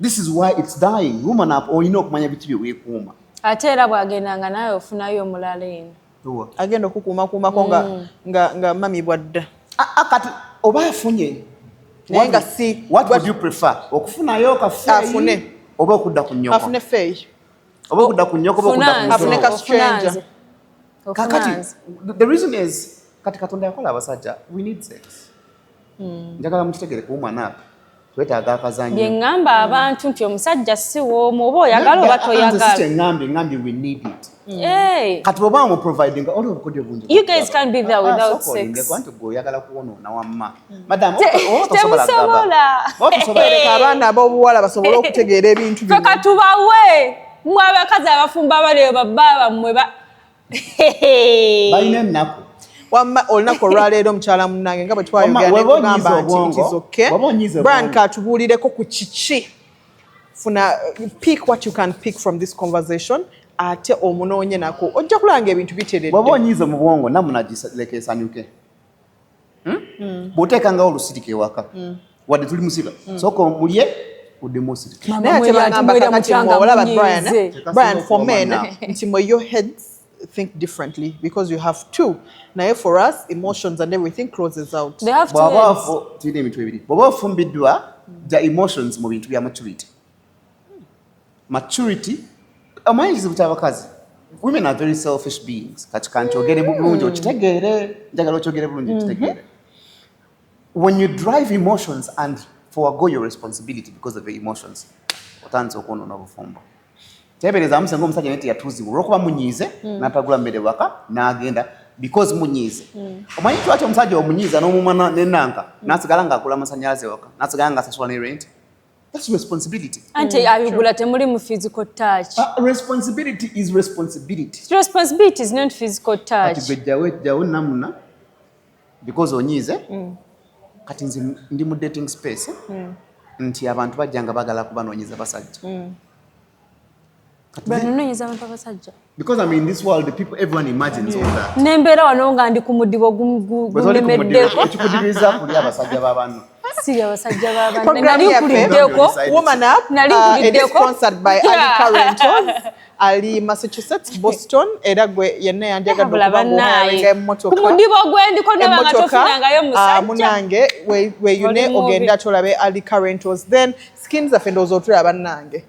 D: This is why it's dying. Woman up olina okumanya biti bye weekuuma.
B: Ate era bw'agendanga naye ofunayo omulala eno.
C: Agenda okukuumakuumako nga mami bwadda.
D: Kati oba afunye
C: naye nga si
D: what would you prefer? Okufunayo kafune oba okudda ku nnyoko?
C: Afune feeyi.
D: Oba okudda ku nnyoko oba okudda ku nnyoko?
C: Afune ka stranger.
D: Kakati the reason is kati Katonda yakola abasajja we need sex. Njagala mukitegere ku woman up. Twetaaga akazanyo.
B: Bye ngamba abantu nti omusajja si w'omu oba oyagala oba toyagala.
D: Ngambi we need it.
B: Hey.
D: Kati oba mu providing all of kodyo bungi.
B: You guys can't be there without sex.
D: Kwantu go oyagala kuwonoona wamma. Madam
B: temusobola.
C: Otusoboleka abaana ab'obuwala basobole okutegeera ebintu bino.
B: Feka tubawe mmwe abakazi abafumbo abaleyo babba bammwe
D: balina ennaku.
C: Wamma olunaku olwaleero mukyala munnange nga bwe twayogera nekugamba nti it is okay. Brian katubuulireko ku kiki. Funa pick what you can pick from this conversation. Ate omunoonye nako ojja kulanga ebintu biteredde.
D: Bw'oba onyiize mu bwongo namunagileka esanyuke. Bw'oteekanga olusirika ewaka wadde tuli musika sooka mulye uddemu osirika.
C: Naye ate bagamba kakati olaba Brian for men nti mwe your heads think differently because you have two. Naye for us emotions and everything closes out.
B: They have to.
D: Tulina emitwe ebiri. Bw'oba ofumbiddwa the emotions mu bintu bya maturity. Maturity amanyi kizibu ky'abakazi. Women are very selfish beings. Kati kankyogere bulungi okitegeere njagala okyogere bulungi okitegeere. When you drive emotions and forego your responsibility because of your emotions otandise okwonoona obufumbo. Tebereza amusenga omusajja neti yatuuzibwa olw'okuba munyiize n'atagula mmere waka n'agenda because munyiize. Omanyi lwaki omusajja omunyiiza n'omumwa n'ennanka n'asigala ng'akula amasannyalaze waka n'asigala ng'asasula ne rent. That's responsibility.
B: Anti abigula temuli mu physical touch.
D: Responsibility is responsibility.
B: Responsibility is not physical touch.
D: Kati gwejawo namuna because onyize kati nze ndi mu dating space nti abantu bajjanga bagala kubanoonyeza basajja. Because I'm in this world, the people, everyone imagines all that.
B: Nembera wano nga ndi ku mudibo gumemeddeko.
D: Ekikudibiriza kuli abasajja b'abantu.
B: Si abasajja b'abantu.
C: Program yaffe Woman Up it is sponsored by Alika Rentals. Ali Massachusetts, Boston, era gwe yenna yanjagadde okuba ng'omulinga emmotoka.
B: Ku mudibo gwendiko noba nga tofunangayo musajja.
C: Munange weeyune ogenda tolabe Alika Rentals. Then skins zaffe ndowooza otulaba bannange.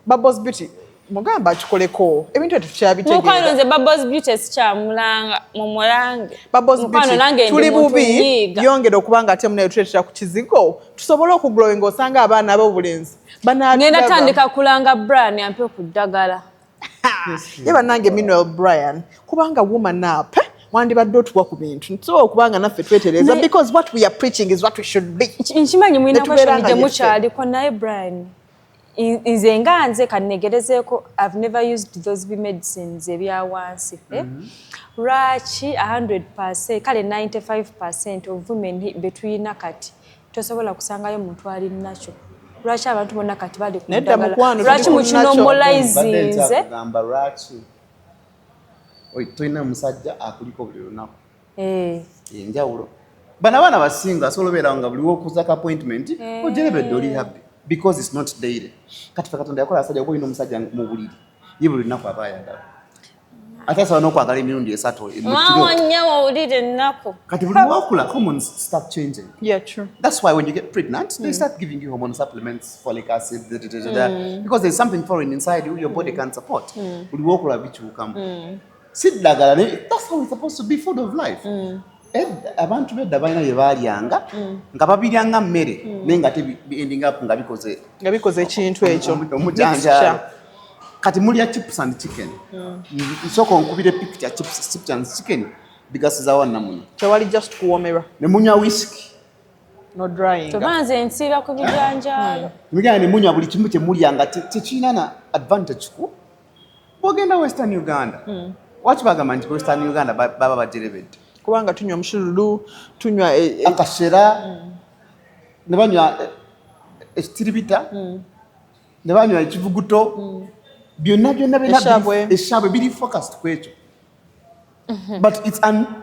C: Bubbles Beauty. Mugamba akikoleko ebintu ebyo tukyabitegeera.
B: Mukwano nze Bubbles Beauty sikyamulanga mu mulange.
C: Bubbles Beauty tuli bubi yongera okuba nga ate munayo tuleetera ku kizigo tusobole okuglowinga osanga abaana ab'obulenzi
B: ngenda tandika kulanga Brian ampe okuddagala.
C: Ye bannange Mineral Brian kubanga Woman Up wandibadde otuwa ku bintu ntusobola okubanga naffe twetereza because what we are preaching is what we should be.
B: Nkimanyi mulina question gye mukyaliko naye Brian Nze nga nze kannegerezeeko I've never used those medicines ebya wansi. Lwaki 100% kale 95% of women between kati tosobola kusangayo muntu ali nakyo. Lwaki abantu bonna kati bali kudagala. Lwaki mukinomolizinze.
D: Gamba lwaki toyina musajja akuliko buli lunaku. Enjawulo. Bana abaana basinga asobola obeera nga buli w'okuzaka appointment ojerebedde oli happy. Because it's not daily. Kati fe Katonda yakola asajja boyino musajja mu buliri. Ye buli lunaku aba ayagala. Ate asobola n'okwagala emirundi esatu.
B: Mama nnyo owulira ennaku.
D: Kati buli wakula hormones start changing.
C: Yeah, true.
D: That's why when you get pregnant, they start giving you hormone supplements, folic acid, because there's something foreign inside you your body can't support. Buli wakula bikyukamu. Siddagala, that's how it's supposed to be, food of life. Abantu bedda balina bye baalyanga nga babiryanga mmere naye nga ending up nga bikoze ekintu ekyo omujanja. Kati mulya chips and chicken. Nsooka onkubire picture chips and chicken bigasiza wanna muno.
C: Tewali just kuwomerwa.
D: Ne munywa whisky.
C: No drying.
B: Tobanze nsiiba ku bijanjaalo.
D: Mugenda ne munywa buli kimu kye mulyanga tekirina na advantage ku. Bw'ogenda Western Uganda. Waki bagamba nti Western Uganda baba bajerebedde. Kubanga
C: tunywa mushululu tunywa
D: akashera ne banywa ekitiribita ne banywa ekivuguto byonna eshabwe biri focused ku ekyo. But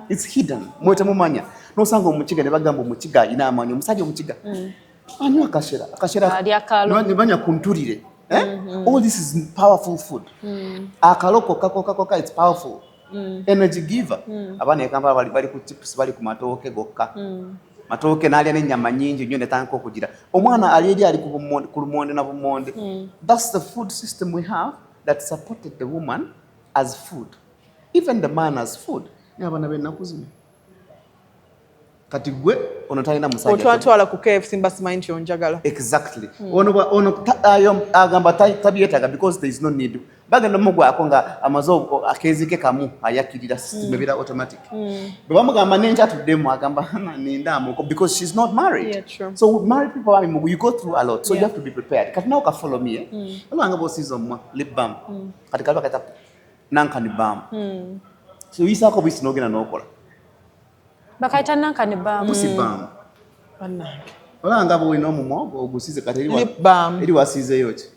D: it's hidden mwete mumanya nosanga omukiga ne bagamba omukiga alina amaanyi omusajja omukiga anywa akashera ne banywa ku ntulire. All this is powerful food. Akaloko kakoka it's powerful. Energy giver. Abana ekamba bali ku chips bali ku matooke gokka. Matooke nalya n'ennyama nyingi nnyo ne tanka okugira. Omwana ali ku lumonde na bumonde. That's the food system we have that supported the woman as food. Even the man as food. Ni abana b'ennaku zino. Kati gwe ono talina musajja.
C: Otwatwala ku KFC mbasimanyi nti onjagala.
D: Exactly. Ono agamba tabyetaga because there is no need. Bagenda mugwako nga amazo akezike kamu ayakirira system ebira automatic. Bwe bamugamba nenja tuddemu agamba nindamu because she's not married.
C: Yeah, true.
D: So married people you go through a lot, so you have to be prepared. Kati nawe follow me. Olanga bo season mwa lip balm. Kati kalaba kata nanka ni balm. So yisako bisi nogena nokola.
B: Bakaita nanka ni balm.
D: Busi balm.
C: Bannange.
D: Olanga bo ino mumwa ogusize kati
C: lip balm.
D: Eri wasize yote.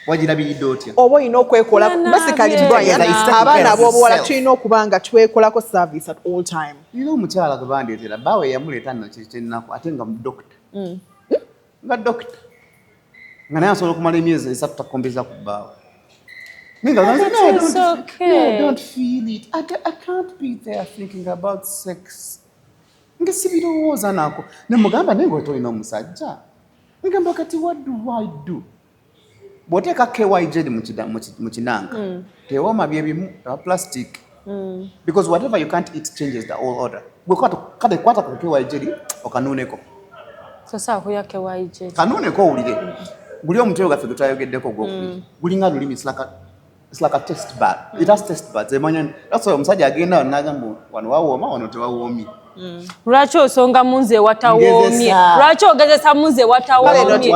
D: Wajira bidotya
C: obo ino okwekola basically Brian abaana abobuwala tulina okuba nga twekolako service at all time.
D: Omukyala gwe bandeetera baawe yamuleeta nno kyennaku ate nga doctor nga doctor nga naye asobola okumala emyezi esatu takombeza ku bbaawe. I don't feel it. I can't be there thinking about sex. Nga sibirowooza nako ne mugamba naye ng'otolina omusajja ngamba kati what do I do? Boteka KY jelly muchinanga. Teoma byebimu plastic. Because whatever you can't eat changes the whole order. We kwata ku KY jelly okanuneko.
B: Sasa kuya KY jelly.
D: Kanuneko ulire. Guli omutwe gafe gutayogeddeko gwokubi. Gulinga lulimi it's like a test bud. It has test buds. That's why omusajja agenda nagamba wano wawooma wano tewawoomi.
B: Lwaki osonga munze watawoomye? Lwaki ogezesa munze watawoomye?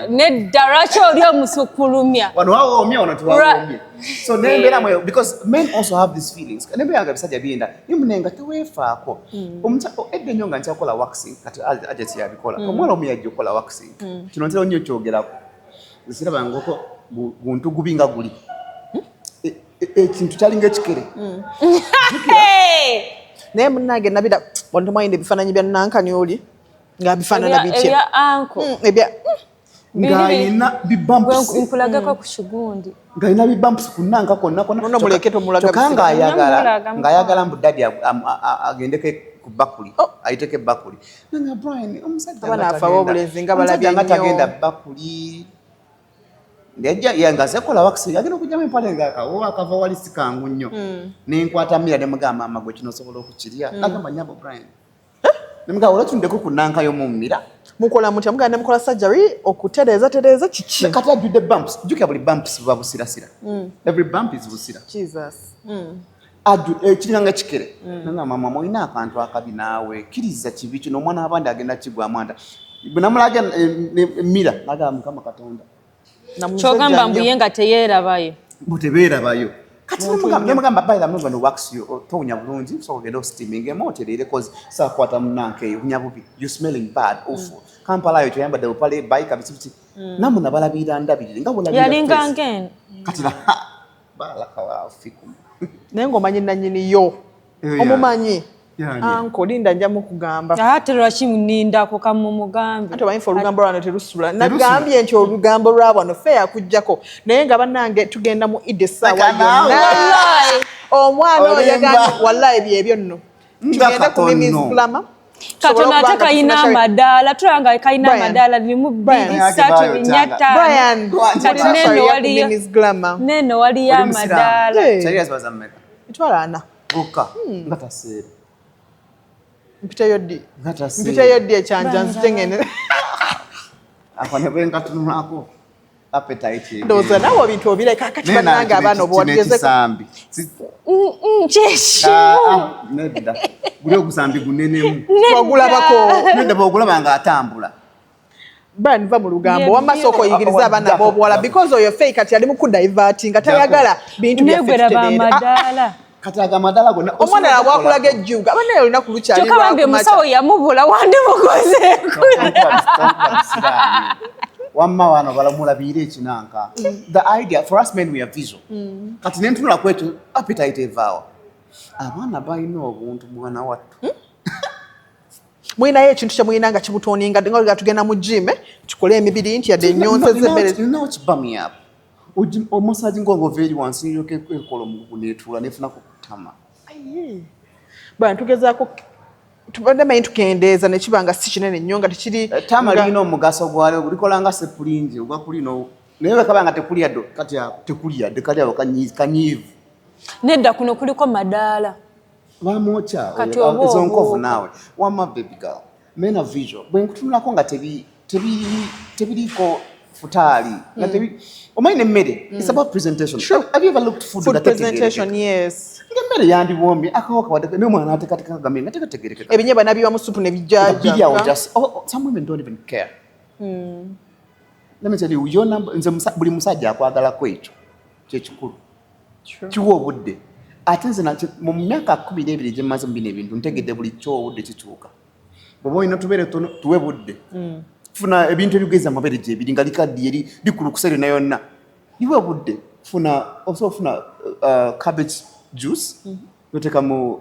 B: Nedda lwaki oli omusukulumya?
D: Wano wawoomye wano tewawoomye. So nembeera mwe because men also have these feelings. Nembeera nga bisajja byenda nimunenga teweefaako. Edda ennyo nga nkyakola waxing kati aja kyabikola. Omwana omu yajja okukola waxing. Kino ntera nnyo kyogerako. Siraba ngoko buntu gubi nga guli. Ekintu kyalinga ekikere.
C: Naye munnange nabira bonto mwayinde ebifaananyi bya nankani oli nga bifaanana bitya.
B: Ebya anko.
D: Ng'ayina bibumps.
B: Nkulagako ku kigundi.
D: Ng'ayina bibumps ku nnanga konna.
C: Nono muleke tomulaga.
D: Kyokka ng'ayagala mbu daddy agendeko ku bakuli. Ayiteko ebbakuli. Nanga Brian omusajja
C: abanaafawo obulenzi nga balabye nnyo.
D: Tagenda bakuli. Ndejja yangaze kola waxing agenda okujjamu empale ng'akawo akava wali sikangu nnyo. Nenkwata mira ne mugamba mama gwe kino osobola okukirya. Nagamba nnyabo Brian. Nemugamba olwatundeko ku nnanka y'omumira. Mukola mutya mugamba nemukola surgery okutereeza kiki. Kati ajjudde bumps. Jjukira buli bumps buba busirasira. Every bump is busira. Jesus. Kiringanga kikere. Nagamba mama olina akantu akabi naawe. Kkiriza kibi kino omwana abandi agenda kigwamu anda. Bwe namulaga mira nagamba Mukama Katonda.
B: Kyogamba mbuye nga teyeerabayo.
D: Mutebeerabayo. Kati nemugamba bayira mugano wax yo tonya bulungi so ogenda steaming emoterere cause sakwata munanke unya bubi you smelling bad awful. Kampala yo tuyamba de pale bike abisiti. Namu nabalabira ndabirire nga bolabira.
B: Yalinga ngene.
D: Kati na bala kawa fikum.
C: Nengo manyi nanyini yo. Omumanyi. Anko linda njamu kugamba.
B: Ate lwaki munindako kamumugambe.
C: Ate bayinfa olugambo lwano terusula. Nagambye nti olugambo lwabano fair kujjako. Naye nga bannange tugenda mu idessawa yonna. Wallahi. Omwana oyo yagambye wallahi byebyo nno. Tugenda ku Mimi's Glamour.
B: Katona ate kayina amadaala tulanga kayina amadaala limu 2 3 4
C: Brian
B: kati neno waliyo
C: Mimi's Glamour.
B: Neno waliyo amadaala.
D: Serious bazameka.
C: Itwala ana.
D: Boka. Ngata sere.
C: Mpiteyo ddi ekyanja nzitengene.
D: Akwane bwenga tunako appetite.
C: Ndoza nawo bintu obireka kati bannanga abaana obwogeze.
B: Cheshi.
D: Nedda. Guli ogusambi gunenemu.
C: Ogulabako.
D: Nedda bogulaba nga atambula.
C: Bani va mu lugambo wamasoko yigiriza abaana b'obuwala because oyo fake kati ali mu kudiverting tayagala bintu bya
B: fake.
D: Kataga madala gonna
C: omwana abwakulaga ejjuga abana olina kulukyali
B: lwa kambe musawo yamubula wande mukoze
D: wamma wano balamulabire ekinanka. The idea for us men we are visual. Kati nentunula kwetu appetite evaawa abaana balina obuntu mwana wattu mwinayo ekintu kyemuyina nga kibutoninga nga tugenda mu gym tukole emibiri nti yadde ennyonse z'emmere tulina okibami apo omusaji ngongo veri wansi yoke ekola mu netula nefuna ku kutama bana tugezaako tubadde mayi tukendeeza ne kibanga si kinene nnyo nga tekiri tama lino omugaso gwalyo gulikolanga sepulingi ogwa kulino naye bakabanga tekulya do kati tekulya de kali abo kanyivu
B: nedda kuno kuliko madaala
D: bamocha izo nkovu nawe wama baby girl mena visual bwe nkutunulako nga tebiriko futali na tebi omaine mmere it's about presentation. Sure. Have you ever looked food that
C: presentation? Yes.
D: Mmere yandi wombi akawoka wadde ne mwana atekatika gambe nga tegerekeka ebinyeba nabiwa mu soup ne bijjaja just some women don't even care. Let me tell you your number nze buli musajja akwagala kwecho kyekikulu kiwo obudde ate nze mu myaka 12 gye maze mbine ebintu ntegedde buli kyo obudde kituuka bobo ino tubere tuwe budde funa ebintu ebigeza mabere gye biringa likadi eri likulu kusere na yonna iwe budde funa cabbage juice yoteka mu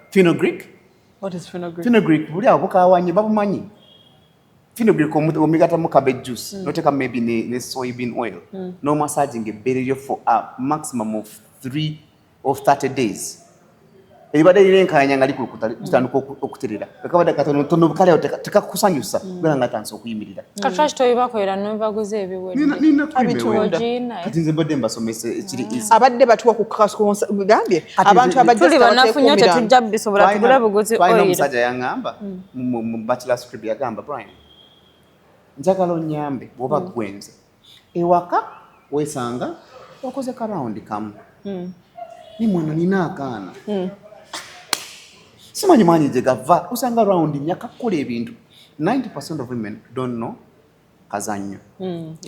D: fenugreek.
C: What is fenugreek?
D: Fenugreek buli abukawanye babumanyi fenugreek omigata mu cabbage juice yoteka maybe ne soybean oil no massaging ebbere for a maximum of 3 or 30 days. Ebibadde lirenkanya nga likulukuta litandika okuterera akabadde katono tono kale tekakusanyusa bera nga tanso okuyimirira
B: katwashi toyibakolera n'ebaguze ebiwedde
D: abituwojina kati nze mbadde mbasomese ekiri easy
C: abadde batuwa ku kaso gambye abantu abadde
B: tuli banafunyo tetujja bisobola tugula buguzi oil
D: omusajja yangamba mu bachelor script yagamba Brian njagala onyambe bwoba gwenze ewaka wesanga okoze ka round kamu Ni mwana nina akaana. Simanyi manyi gye gava osanga around myaka kukola ebintu. 90% of women don't know kazannyo.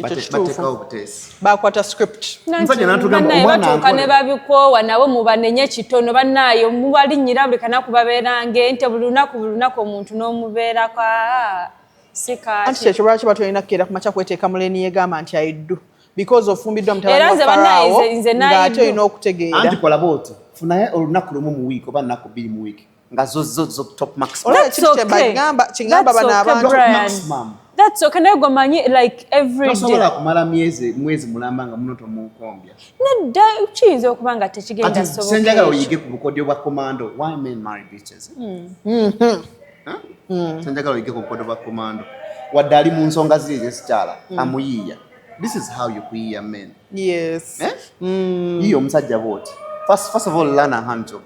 D: Bateekawo obuteesi.
C: Bakwata script.
D: Musajja n'atugamba omwana
B: batuuka ne babikoowa nabo mubanenye kitono bannaayo mubalinnyira buli kanaku babeeranga ente buli lunaku omuntu n'omubeerako sikaati.
C: Anti kyekyo lwaki batulina kkeera ku makya kweteeka muleni yegamba nti ayiddu because ofumbiddwa mutabani
B: Era
C: wa
B: nze
C: Farao
B: bannaaye nze
C: ng'ate olina okutegeera.
D: Anti kola bw'oti funayo olunaku lumu mu week oba nnaku bbiri mu week nga zo top max.
B: That's okay.
C: Kingamba bano abantu.
D: Maximum.
B: That's okay. Naye gomanyi like every day.
D: Tosobola kumala mwezi mulamba nga muno tomukombya.
B: Nedda kiyinza okuba nga tekigenda soboka.
D: Senjagala oyige ku bukodyo bwa commando. Why men marry bitches? Senjagala oyige ku bukodyo bwa commando. Wadde ali mu nsonga ziri ez'ekikyala amuyiiya. This is how you kuyiiya men.
C: Yes.
D: Yiiya omusajja bw'oti. First of all, learn a hand job.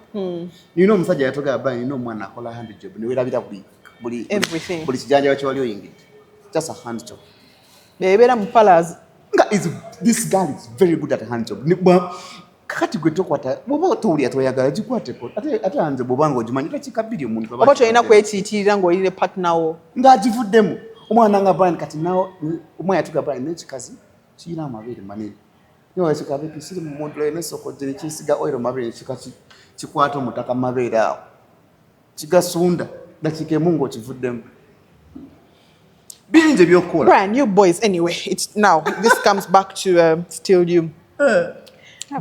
D: You know omusajja yatogera bani you know mwana akola hand job ne werabira buli
C: everything.
D: Buli kijanja kyo wali oyingidde. Just a hand job.
C: Bebeera mu palace.
D: This girl is very good at a hand job. Kakati gwe tokwata bw'oba towulira toyagala gikwateko ate hanze bw'obanga ogimanyi tekikabiri omuntu
C: oba tolina kwetiitirira ng'olire partner wo
D: ng'agivuddemu omwana nga Brian kati nawo omwana yatuga Brian n'ekikazi kirina amabeere manene niwe kikabe kisiri mu modulo n'esokojje ne kisiga oil mabeere kikwata omutaka mu mabeere awo kigasunda dakiika emu ng'okivuddemu bingi ebyokukola.
C: Brian, you boys anyway now this comes back to still you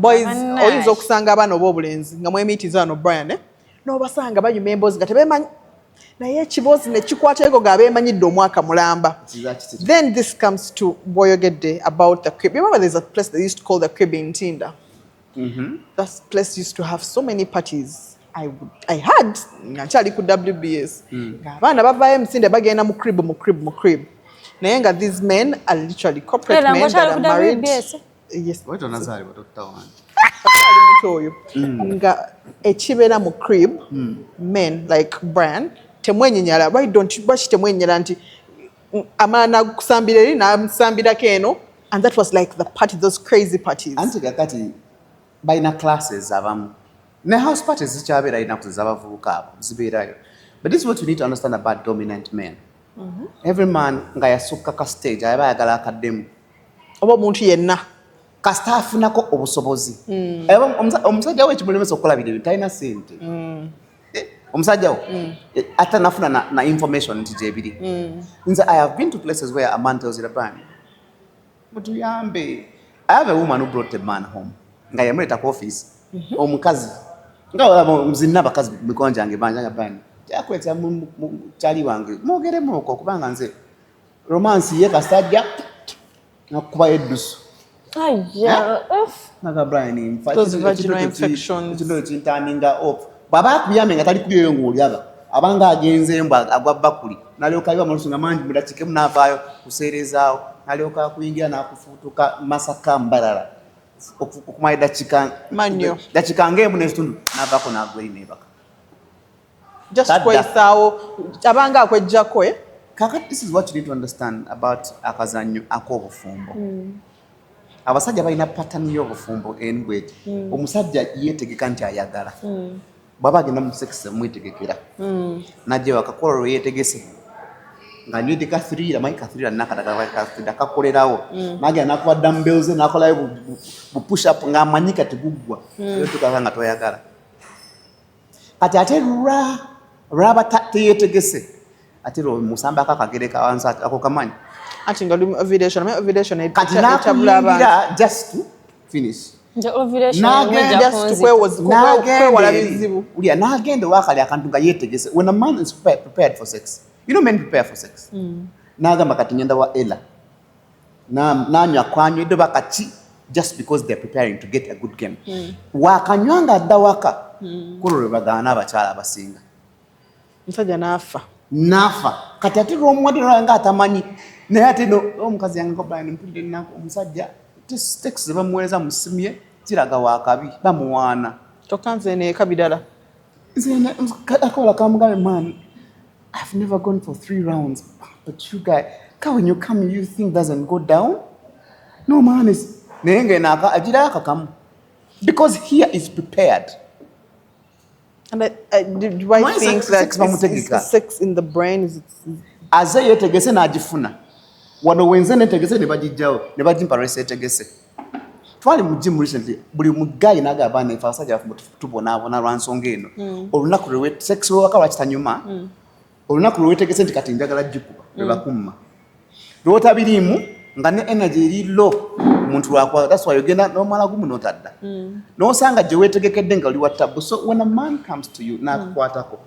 C: boys oyinza okusanga abaana oba obulenzi nga mwemiitiza wano Brian n'obasanga banyuma emboozi nga tebeemanyi naye ekiboozi ne kikwata ego ng'abeemanyidde omwaka mulamba. Then this comes to Boyogedde about the crib. Remember there's a place they used to call the crib in Tinda? That place used to have so many parties. I had nkyali ku WBS ng'abaana bavaayo emisinde bagenda mu crib naye nga these men are literally corporate men that are married. Yes.
D: Wait on Azari, but Dr.
C: Oyo nga ekibeera mu crib men like Brian temwenyenyala why don't you bashi temwenyala nti amana kusambira eri namusambirako eno and that was like the party those crazy parties.
D: Anti kakati baina classes abamu ne house parties zikyabeera inaku z'abavubuka abo zibeerayo but this is what you need to understand about dominant men. Every man nga yasukka ka stage ayaba ayagala akaddemu
C: oba omuntu yenna
D: kasita afunako obusobozi omusajja we ekimulemesa okukola bino talina sente omusajja wo ate nafuna na information nti gyebiri nze I have been to places where a man tells you the mutuyambe I have a woman who brought a man home nga yamuleeta ku office omukazi nga muzina abakazi mikono gyange banjanga bani kyakwetya mukyali wange mwogeremu okwo kubanga nze romance ye kasajja nakuba eddusu naga Brian
C: vaginal infections
D: kino kintaninga off baba akuyame nga tali kubyyo ng'olyaba abanga agenze embwa agwa bakuli nalyoka yiwa malusunga mangi mudakike munavaayo kuseerezaawo nalyoka akuyingira n'akufuutuka masaka mbalala okumala dakika ng'emu n'ekitundu n'avaako n'agweri n'ebaka
C: just kwesaawo abanga akwejjako
D: kakati this is what you need to understand about akazannyo ak'obufumbo. Abasajja balina pattern y'obufumbo engwete omusajja yeetegeka nti ayagala bw'aba agenda mu sex mwetegekera najje wakakola lwe yeetegese nga nywedde kathirira manyi kathirira nakataka kakolerawo nagenda nakuba dumbbells nakolayo bu push up ng'amanyi kati guggwa yo tukaka nga toyagala kati ate lwaba teyeetegese ate lwo musambako akagereka wansi ako kamanyi
C: ati nga ovulation
D: kati nakuyingira just to finish
C: kwewala bizibu
D: ulya n'agenda owakali akantu nga yeetegese when a man is prepared for sex you know men prepare for sex n'agamba kati ngenda wa Ella n'anywa kwanywedde bakaki just because they're preparing to get a good game wakanywa nga adda waka kulo lwe bagaana abakyala abasinga
C: musajja
D: n'afa kati ate lw'omuwadde nga atamanyi naye ate omukazi yange ko Brian mpulire nako omusajja text ze bamuweereza mu ssimu ye kiraga wakabi bamuwaana
C: tokanze neeka bidala
D: nze akola kamugabe man I've never gone for 3 rounds but you guys when you come you think doesn't go down no man is naye ng'enaaka agirayo akakamu Because here is prepared.
C: And do I think that it's sex in the brain?
D: As I tegese n'agifuna. Wano wenze ne tegese ne bagijjawo ne bagimpa rese tegese. Twali mu gym recently buli mugayi n'agamba ne Abasajja tubona lwansonga eno. Olunaku lwe sex waka lwakitanyuma. Olunaku lwe tegese nti kati njagala jikuba ne bakumma. Lwota birimu nga ne energy eri low muntu lwakwa. That's why yogenda nomala gumu notadda. N'osanga gye weetegekedde nga oli wa tabu. So when a man comes to you n'akukwatako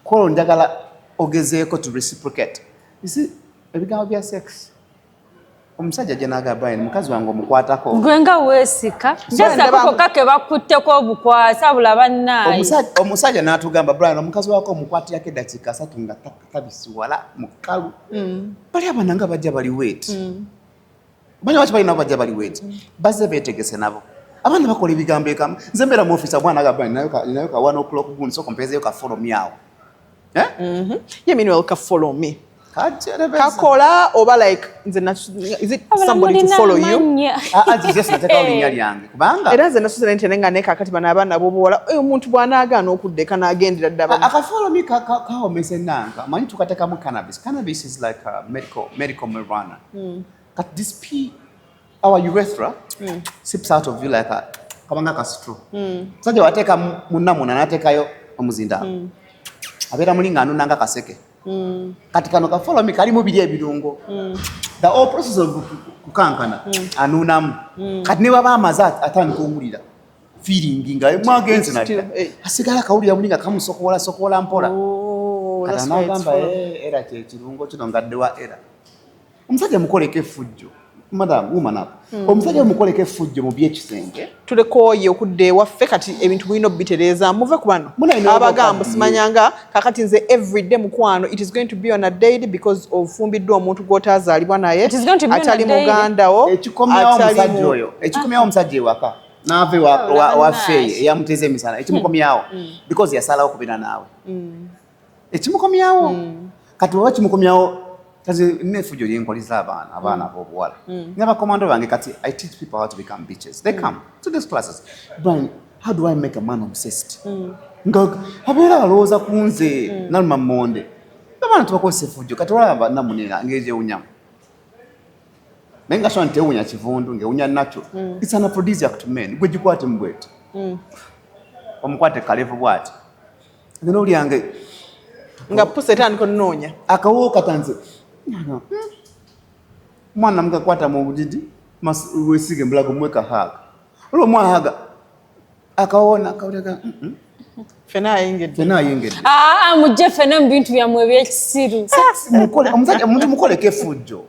D: ko njagala ogezeeko to reciprocate. You see, ebigambo bya sex. Omusajja gye n'agamba Brian mukazi wange omukwatako.
B: Gwenga weesika. Jasa kako kake bakutteko obukwasa bulaba naye.
D: Omusajja n'atugamba Brian omukazi wako omukwatirako eddakiika 3 nga tabisiwala mukalu. Bali abana nga bajja bali wait. Bali waki balina bajja bali wait. Bazze beetegese nabo. Abana bakola ebigambo ekamu. Nze mbeera mu office bwana agamba Brian nayo ka 1 o'clock gundi so kompezeyo ka follow me awo.
C: You mean well, follow me? Kakola oba like is it somebody to follow you?
D: Just nataka olinya lyange kubanga
C: era nze nasoze ntenenga ne kakati bana abana bobola omuntu bwanagaana okuddeka n'agendera ddaba
D: aka follow me ka omese nanga manyi tukateka mu cannabis is like a medical marijuana kat this pee our urethra sips out of you like a kabanga ka straw saje wateka munamuna natekayo omuzinda abera mulinga anunanga kaseke kati kano ka follow me kali mu bili ebirungo the whole process of kukankana anunamu kati ne baba amaza atandika omulira feeling nga mwagenze na asigala kawulira mulinga kamusokola mpola kati anagamba era kye kirungo kino ngaddewa era omusajja mukoleke fujjo madam woman up omusajja mukoleke fujjo mu byekisenge
C: tulekoye okudde waffe kati ebintu bulina obitereza muve ku bano abagambo simanyanga kakati nze everyday mukwano it is going to be on a daily because of fumbiddwa omuntu gw'otazaalibwa naye atali muganda wo
D: ekikomyawo omusajja ewaka naave waffe eyamuteza emisana ekimukomyawo because yasalawo kubira naawe ekimukomyawo kati oba kimukomyawo kazi nefujo lyenkoliza abaana b'obuwala n'abakomando bange kati I teach people how to become bitches they come to these classes Brian how do I make a man obsessed nga abeera alowooza ku nze naluma mmonde abaana tubakozesa efujo kati olaba namunera ng'ekyewunyamu naye nga sona tewunya kivundu ng'ewunya nakyo it's an aphrodisiac to men gwe gikwate mu bweti omukwate kalevu bwati nga n'olyange
C: nga pusa etandika onnoonya
D: akawo katanze mwana mukakwata mu budidi wesige mbulago mweka haga olwo mwahaga akawona kawuleka
C: fena ayengedde
B: mujje fena mu bintu byammwe ebyekisiru
D: omusajja omuntu mukoleko efujjo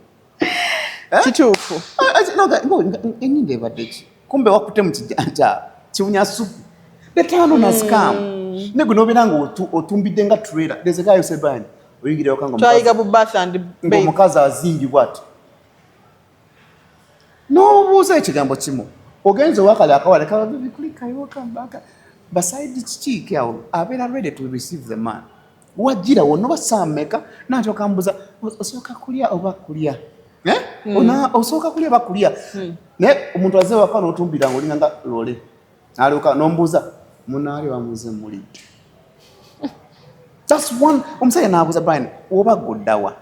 C: kituufu
D: enyinda ebadde ki kumbe wakutte mu kijanja kiwunya supu letaano na scam nego nobeera nga otumbidde nga trailer there's a guy who said Brian oyingireyo kanga
C: twayiga bu bath and babe
D: omukazi azimbibwa ati n'obuuza ekigambo kimu ogenze wakali akawale kabikulikayo kambaka beside kiki awo abeera ready to receive the man wajira wonna basameka nakyo kambuza osooka kulya oba kulya osooka kulya oba kulya naye omuntu azze waka n'otumbira nga olinga nga lole nalyoka n'ombuuza munali wamuze muli just one omusajja n'abuuza Brian oba goddawa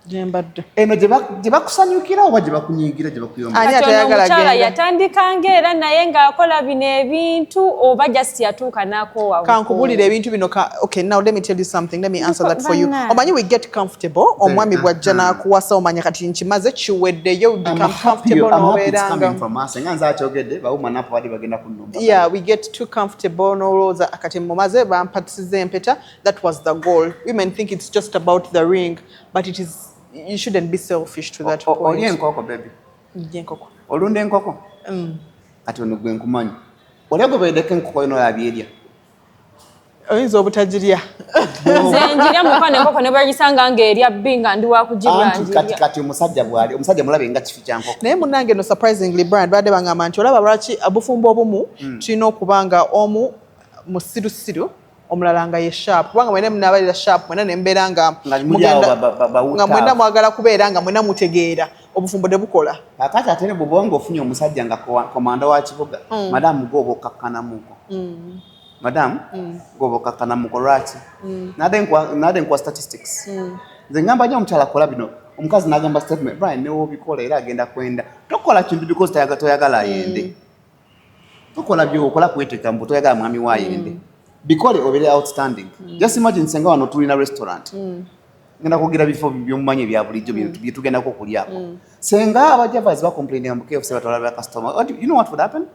C: jembadde
D: eno gye bakusanyukira oba gye bakunyiigira gye bakuyomba
C: ani atayagala
B: omukyala yatandika ng'era naye ng'akola bino ebintu oba just yatuuka n'akoowa
C: kankubulira ebintu bino okay now let me tell you something let me answer that for you omanyi we get comfortable omwami bw'ajja n'akuwasa omanya kati nkimaze kiweddeyo become comfortable n'obeeranga yeah we get too comfortable n'olowooza kati mumaze bampatisiza empeta that was the goal women think it's just about the ring but it is you shouldn't be selfish to that point.
D: Oli enkoko baby.
C: Enkoko.
D: Olunda enkoko? Kati ono gwe nkumanyi. Oli agobeddeko enkoko eno yabyerya.
C: Oyinza obutagirya.
B: Nze njirya mukwano enkoko ne bagisanga ng'erya bbi nga ndi wakugirya.
D: Kati omusajja bw'ali omusajja mulabe nga kifi kya nkoko.
C: Naye munnange no surprisingly Brian badde bangamba nti olaba lwaki abufumbo obumu tulina okubanga omu musirusiru omulala nga ye sharp kubanga mwena munabalira sharp mwena nembeera nga mugenda nga mwena mwagala kubeera nga mwena mutegeera obufumbo tebukola.
D: Kakati ate ne bw'oba ofunye omusajja nga komanda wa kibuga, madamu gw'oba okakkanamuko. Madamu gw'oba okakkanamuko lwaki? Nade nkwa statistics. Nze ngamba nnyo omukyala akola bino, omukazi n'agamba statement, Brian newo bikola era agenda kwenda. Tokola kintu because toyagala ayende. Tokola by'okola kweteeka mbu toyagala mwami wa ayende. Bikole obere outstanding. Just imagine senga wano tulina restaurant. Ngenda kugira bifo by'omumanyi bya bulijjo bye tugendako okulyako. Senga abajavas ba complaining mbu KFC batwala ba customer. You know what would happen?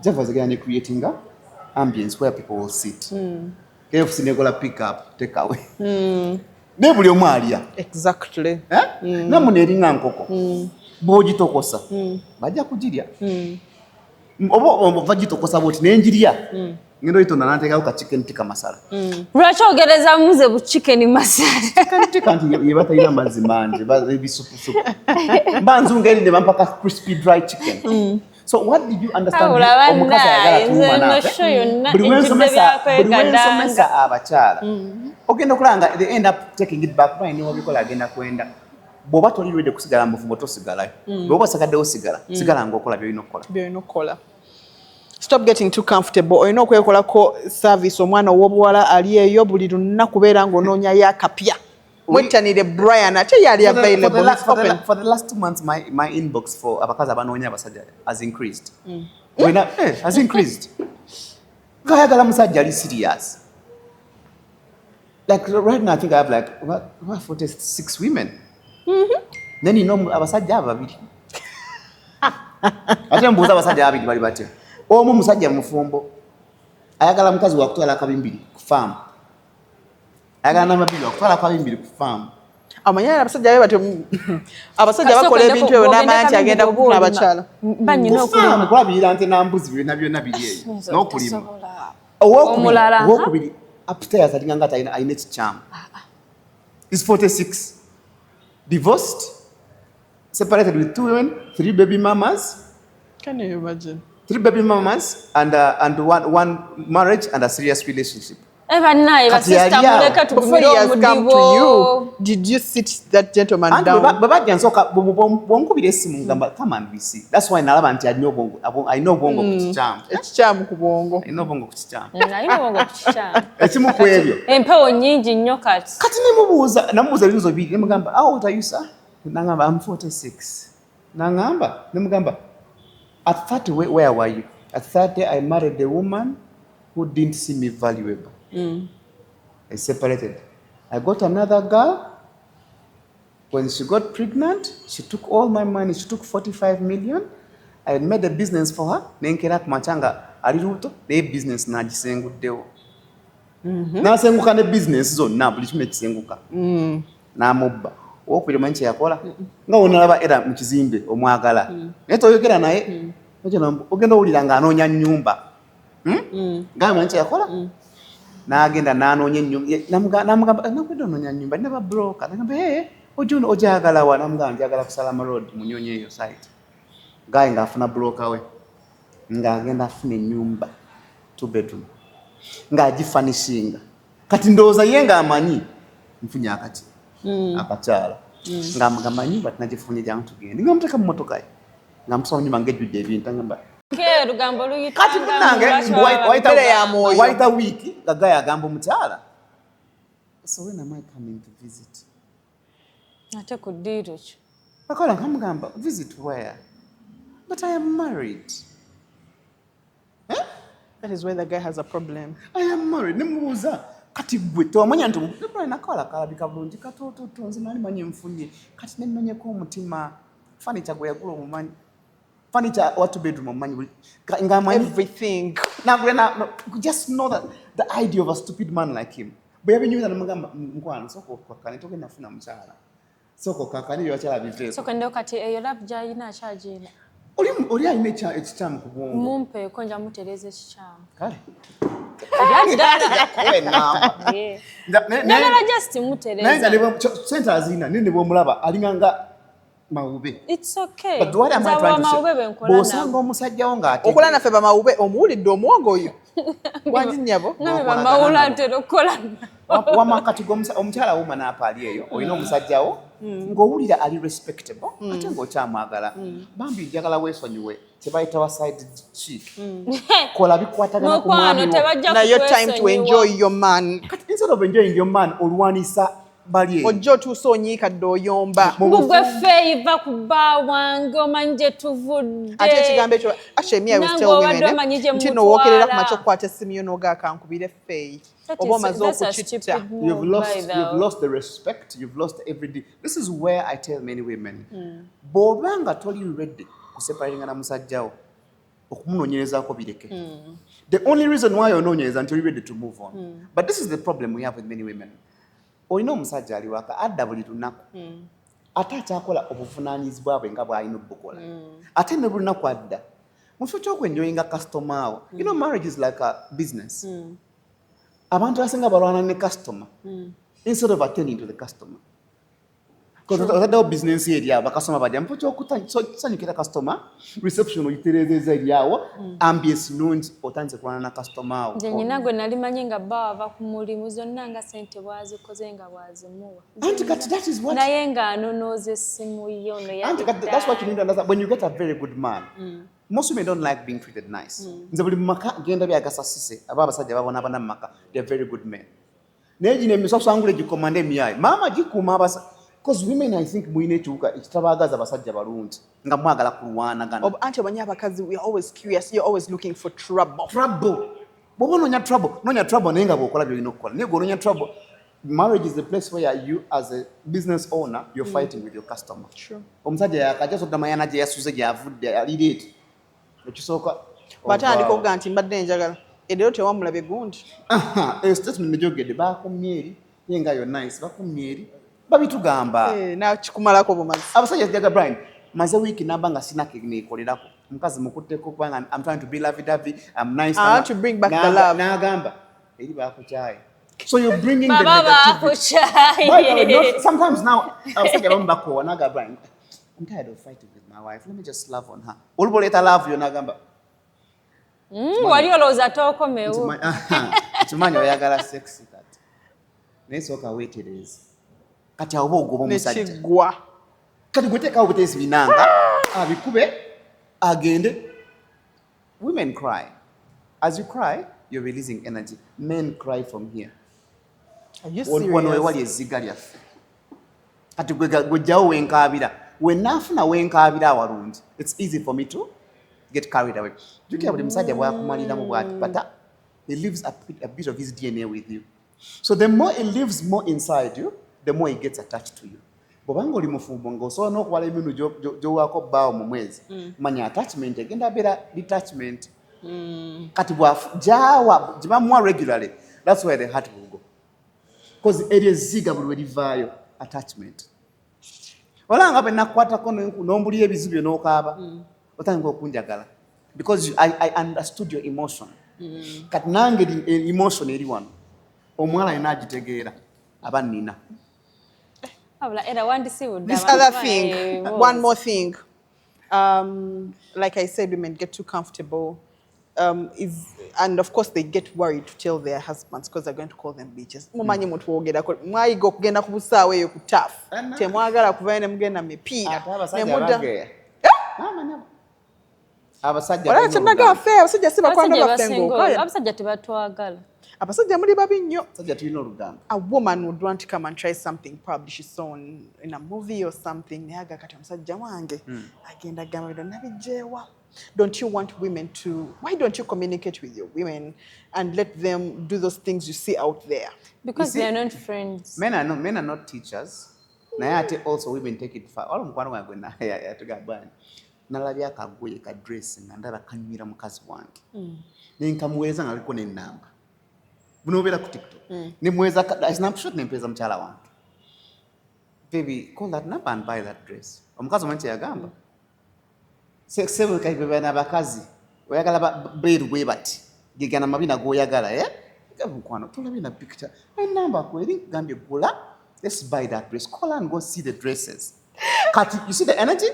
D: Javas again creating a ambience where people will sit. KFC negola pick up, take away. Ne buli omu alya.
C: Exactly.
D: Namuna eringa nkoko. Bw'ogitokosa. Bajja kugirya. Oba bagitokosa bw'oti n'engirya. Ngendo ito nanateka ka chicken tikka masala.
B: Lwaki ogereza muze bu chicken masala?
D: Chicken tikka nti yebata ina mazimanje, baby supu. Banzunga eri ne bampaka crispy dry chicken. So what did you understand? Omukazi ayagala tuumana. Buli wensomesa abakyala. Ogenda kulanga they end up taking it back by no bikola agenda kwenda. Bw'oba toli ready kusigala mu bufumbo tosigalayo. Bw'oba sagaddewo sigala ng'okola by'olina Stop getting too comfortable. Olina okwekolako service omwana ow'obuwala ali eyo buli lunaku kubeera ng'onoonya yakapya. Mwettanire Brian ate yali available. For the last 2 months my inbox for abakazi abanoonya abasajja has increased. Has increased. Kayagala musajja ali serious. Like right now I think I have like what 46 women. Then you know abasajja ababiri. Ate mbuuza abasajja ababiri bali batya. Omu musajja mufumbo ayagala mukazi wa kutwala akabimbiri ku farm. Ayagala n'amabiri wa kutwala akabimbiri ku farm.
C: Amanyala abasajja be batyo abasajja bakola ebintu ebyo n'amanyi agenda kufuna abakyala.
B: Banyina okulima.
D: Kulabirira nte n'ambuzi byonna biri eyo. N'okulima. Owokubiri upstairs alinga ngati ayina ekikyamu. Is 46. Divorced. Separated with 2 women, 3 baby mamas.
C: Can you imagine?
D: 3 baby mamas and one marriage and a serious relationship.
B: Before he has
C: come to you, did you sit that gentleman down?
D: Come and we see. That's why I know bongo kuchichamu.
C: Ekichamu ku bongo.
D: I know bongo kuchichamu.
B: Naina bongo kuchichamu.
D: Ekimu ku ebyo.
B: Empewo nyingi nnyo kati.
D: Kati namubuuza bibuzo bibiri nemugamba, how old are you sir? Nangamba I'm 46. Nemugamba at 30 where were you? At 30 I married a woman who didn't see me valuable. I separated. I got another girl. When she got pregnant, she took all my money. She took 45 million. I made a business for her. Nenkera kumachanga ali ruto ne business nagisenguddewo. Nasenguka ne business zonna buli kimu ekisenguka. Namubba. Okubiri manchi yakola. Nga onalaba era mu kizimbe omwagala. Naye toyogera naye. Ogenda owulira nga anoonya nnyumba. Nga manchi yakola. N'agenda n'anoonya ennyumba. Namugamba nakwenda onoonya nnyumba naba broker. Nagamba ojuno ojagala wa namugamba njagala ku Salama Road mu Nnyonyi eyo site. Ngaye ng'afuna broker we. Ng'agenda afuna ennyumba 2 bedroom. Ng'agifanishinga. Kati ndowooza ye ng'amanyi nfunye akati. Abakyala. Ng'amugamba nnyumba tunagifunye jangu tugende. Ng'amuteeka mu mmotoka ye. Ng'amusaba nnyumba ng'ejjudde ebintu ngamba
B: Lugambo luyitanga.
D: Kati munange waita wiki gagaya agamba omukyala. So when am I coming to visit?
B: Ate ku ddiiro ki?
D: Akola nkamugamba visit where? But I am married.
C: That is where the guy has a problem.
D: I am married. Nemubuuza kati gwe tomanya nti Brian akola kalabika bulungi katototo nze nali manyi nfunye kati nemmanyeko omutima furniture gwe yagula omumanyi furniture what 2 bedroom omumanyi
C: everything.
D: Now just know that the idea of a stupid man like him bwe yabinyumiza namugamba nkwano soko kwakane togenda funa mukyala soko kakane byakyala biveko
B: soko ndeo kati eyo lab gyayina akyagina
D: oli alina ekikyamu ku bwongo
B: mumpeeko nja mutereza ekikyamu
D: kale
B: ndagala just mutereza
D: naye nga sente azina nini bwomulaba alinga nga mawube.
B: It's okay.
D: But what am I trying to say? Bosanga omusajja wo ng'ate.
C: Okola naffe bamawube omuwulidde omwogo oyo. Gwanji nnyabo.
B: Nami bamawula ntera okukola.
D: Wamakati omukyala wuma n'apaali eyo olina omusajja wo ng'owulira ali respectable ate ng'okyamwagala. Bambi njagala weesonyiwe tebayita wa side chick. Kola bikwatagana ku mwami wo.
C: Now your time to enjoy your man.
D: Instead of enjoying your man, olwanisa Balya.
C: Ojja otuusa onyiikadde oyomba.
B: Gwe feiva ku bba wange omanyi gye tuvudde.
C: Ate ekigambo ekyo Ashemi I was tell women nti n'owookerera ku makya okukwata essimu yo n'ogaaka nkubire feeyi. Oba omaze okukitta.
D: You've lost the respect, you've lost everything. This is where I tell many women. Bw'obanga toli ready kuseparatinga na musajjawo okumunoonyerezaako bireke. The only reason why onoonyereza nti you're ready to move on. But this is the problem we have with many women. Olina omusajja ali waka adda buli lunaku ate akyakola obuvunaanyizibwa bwe nga bw'alina obukola ate ne buli lunaku adda mu kifo ky'okwenjoyinga customer wo. You know, marriage is like a business. Abantu abasinga balwana ne customer instead of attending to the customer. Because otaddewo business eri awo bakasoma bajja mu kifo ky'okusanyukira customer, reception oyitereezezza eri awo, ambience nungi otandise kulwana na customer wo.
B: Nze nyina gwe nali manyi nga bba wava ku mulimu zonna nga ssente bwazikoze nga bwazimuwa.
D: Anti kati that is what...
B: Naye ng'anonooza essimu yo no
D: Anti kati that's what you need to understand. When you get a very good man, most women don't like being treated nice. Nze buli mumaka genda byagasasise aba abasajja babona abana mu maka, they're very good men. Naye gino emisoso kusangula gikomanda emyayi. Maama gikuuma abasajja. Because women, I think, we need to ekitabaagaza abasajja balungi nga mwagala kulwanagana.
C: Anti omanyi abakazi, we are always curious. You're always looking for trouble.
D: Trouble. Bw'oba noonya trouble naye nga bw'okola by'olina okukola. Naye gw'onoonya trouble. Marriage is the place where you, as a business owner, you're fighting with your customer.
C: True.
D: Omusajja yakajja sodda mayana gye yasuze gy'avudde ali leeti. Ekisooka.
C: Batandika okuga nti mbadde njagala. Edero tewamulabe gundi.
D: Statement nejogedde baakummye eri ye nga yo nice bakummye eri. Babitugamba.
C: Na kikumalako bumazi.
D: Abasajja jaga Brian, maze wiki namba nga sina knekolerako. Mukazi mukutteko kubanga I'm trying to be lovey-dovey, I'm nice.
C: I want to bring back the love.
D: N'agamba eri baakukyaya. So you're bringing the
B: Baba
D: negativity. Sometimes now, abasajja bamu bakoowa n'agamba Brian, I'm tired of fighting with my wife. Let me just love on her. Oluboleeta love yo n'agamba.
B: Wali olowooza tookomewo.
D: Kimanyi oyagala sexy kati. Naye sooka weetereze. Kati awo ogoba omusajja.
C: Nekigwa.
D: Kati gwe teekawo buteesi binanga, abikube, agende. Women cry. As you cry, you're releasing energy. Men cry from here.
C: Are you serious?
D: Wano wewali ezziga lyaffe. Kati gwe jjawo wenkaabira. When naafuna wenkaabira awalungi, it's easy for me to get carried away. Jukira buli musajja bw'akumaliramu bw'ati, but he leaves a bit of his DNA with you. So the more he lives more inside you, the more he gets attached to you. Bw'obanga oli mufumbo ng'osobola n'okuwala emirundi gy'owaako bbaawo mu mwezi, manya attachment egenda beera detachment. Kati gy'awa gyebamuwa regularly, that's where the heart will go. Because eryo ezziga buli we livaayo attachment. Olanga bwe nakukwatako n'ombulira ebizibu n'okaaba, otandika okunjagala. Because I understood your emotion. Kati nange emotion eri wano. Omuwala yena agitegeera aba nnina.
C: This other thing, one more thing. Like I said, women get too comfortable. And of course they get worried to tell their husbands because they're going to call them bitches. Mumanyi mutu wogerako mwayiga okugenda ku busaawo eyo ku tafu. Temwagala kuvayo ne mugenda mipiira.
D: Abasajja
C: wala kyenaga affe abasajja si bakwano baffe ng'okola.
B: Abasajja tebatwagala.
C: Abasajja muli babi nnyo.
D: Abasajja tulina oluganda.
C: A woman would want to come and try something probably she saw in a movie or something. Naye agakati omusajja wange agenda gamba bino nabijjeewa. Don't you want women to, why don't you communicate with your women and let them do those things you see out there?
B: Because they are not friends.
D: Men are not teachers. Naye ate also women take it far. Wala mukwano gwange yatugamba nalabya akagoye ka dress nga ndaba kanyumira mukazi wange. Ne nkamuweereza nga aliko n'ennamba. Buno obeera ku TikTok. Ne muweereza snapshot ne mpeeza mukyala wange. Baby, call that number and buy that dress. Omukazi omanyi kye yagamba. Several kaibeba n'abakazi oyagala beeru bwe bati gegana mabina goyagala mukwano tulabye na picture number kweri gambye gula let's buy that dress call and go see the dresses Kati, you see the energy?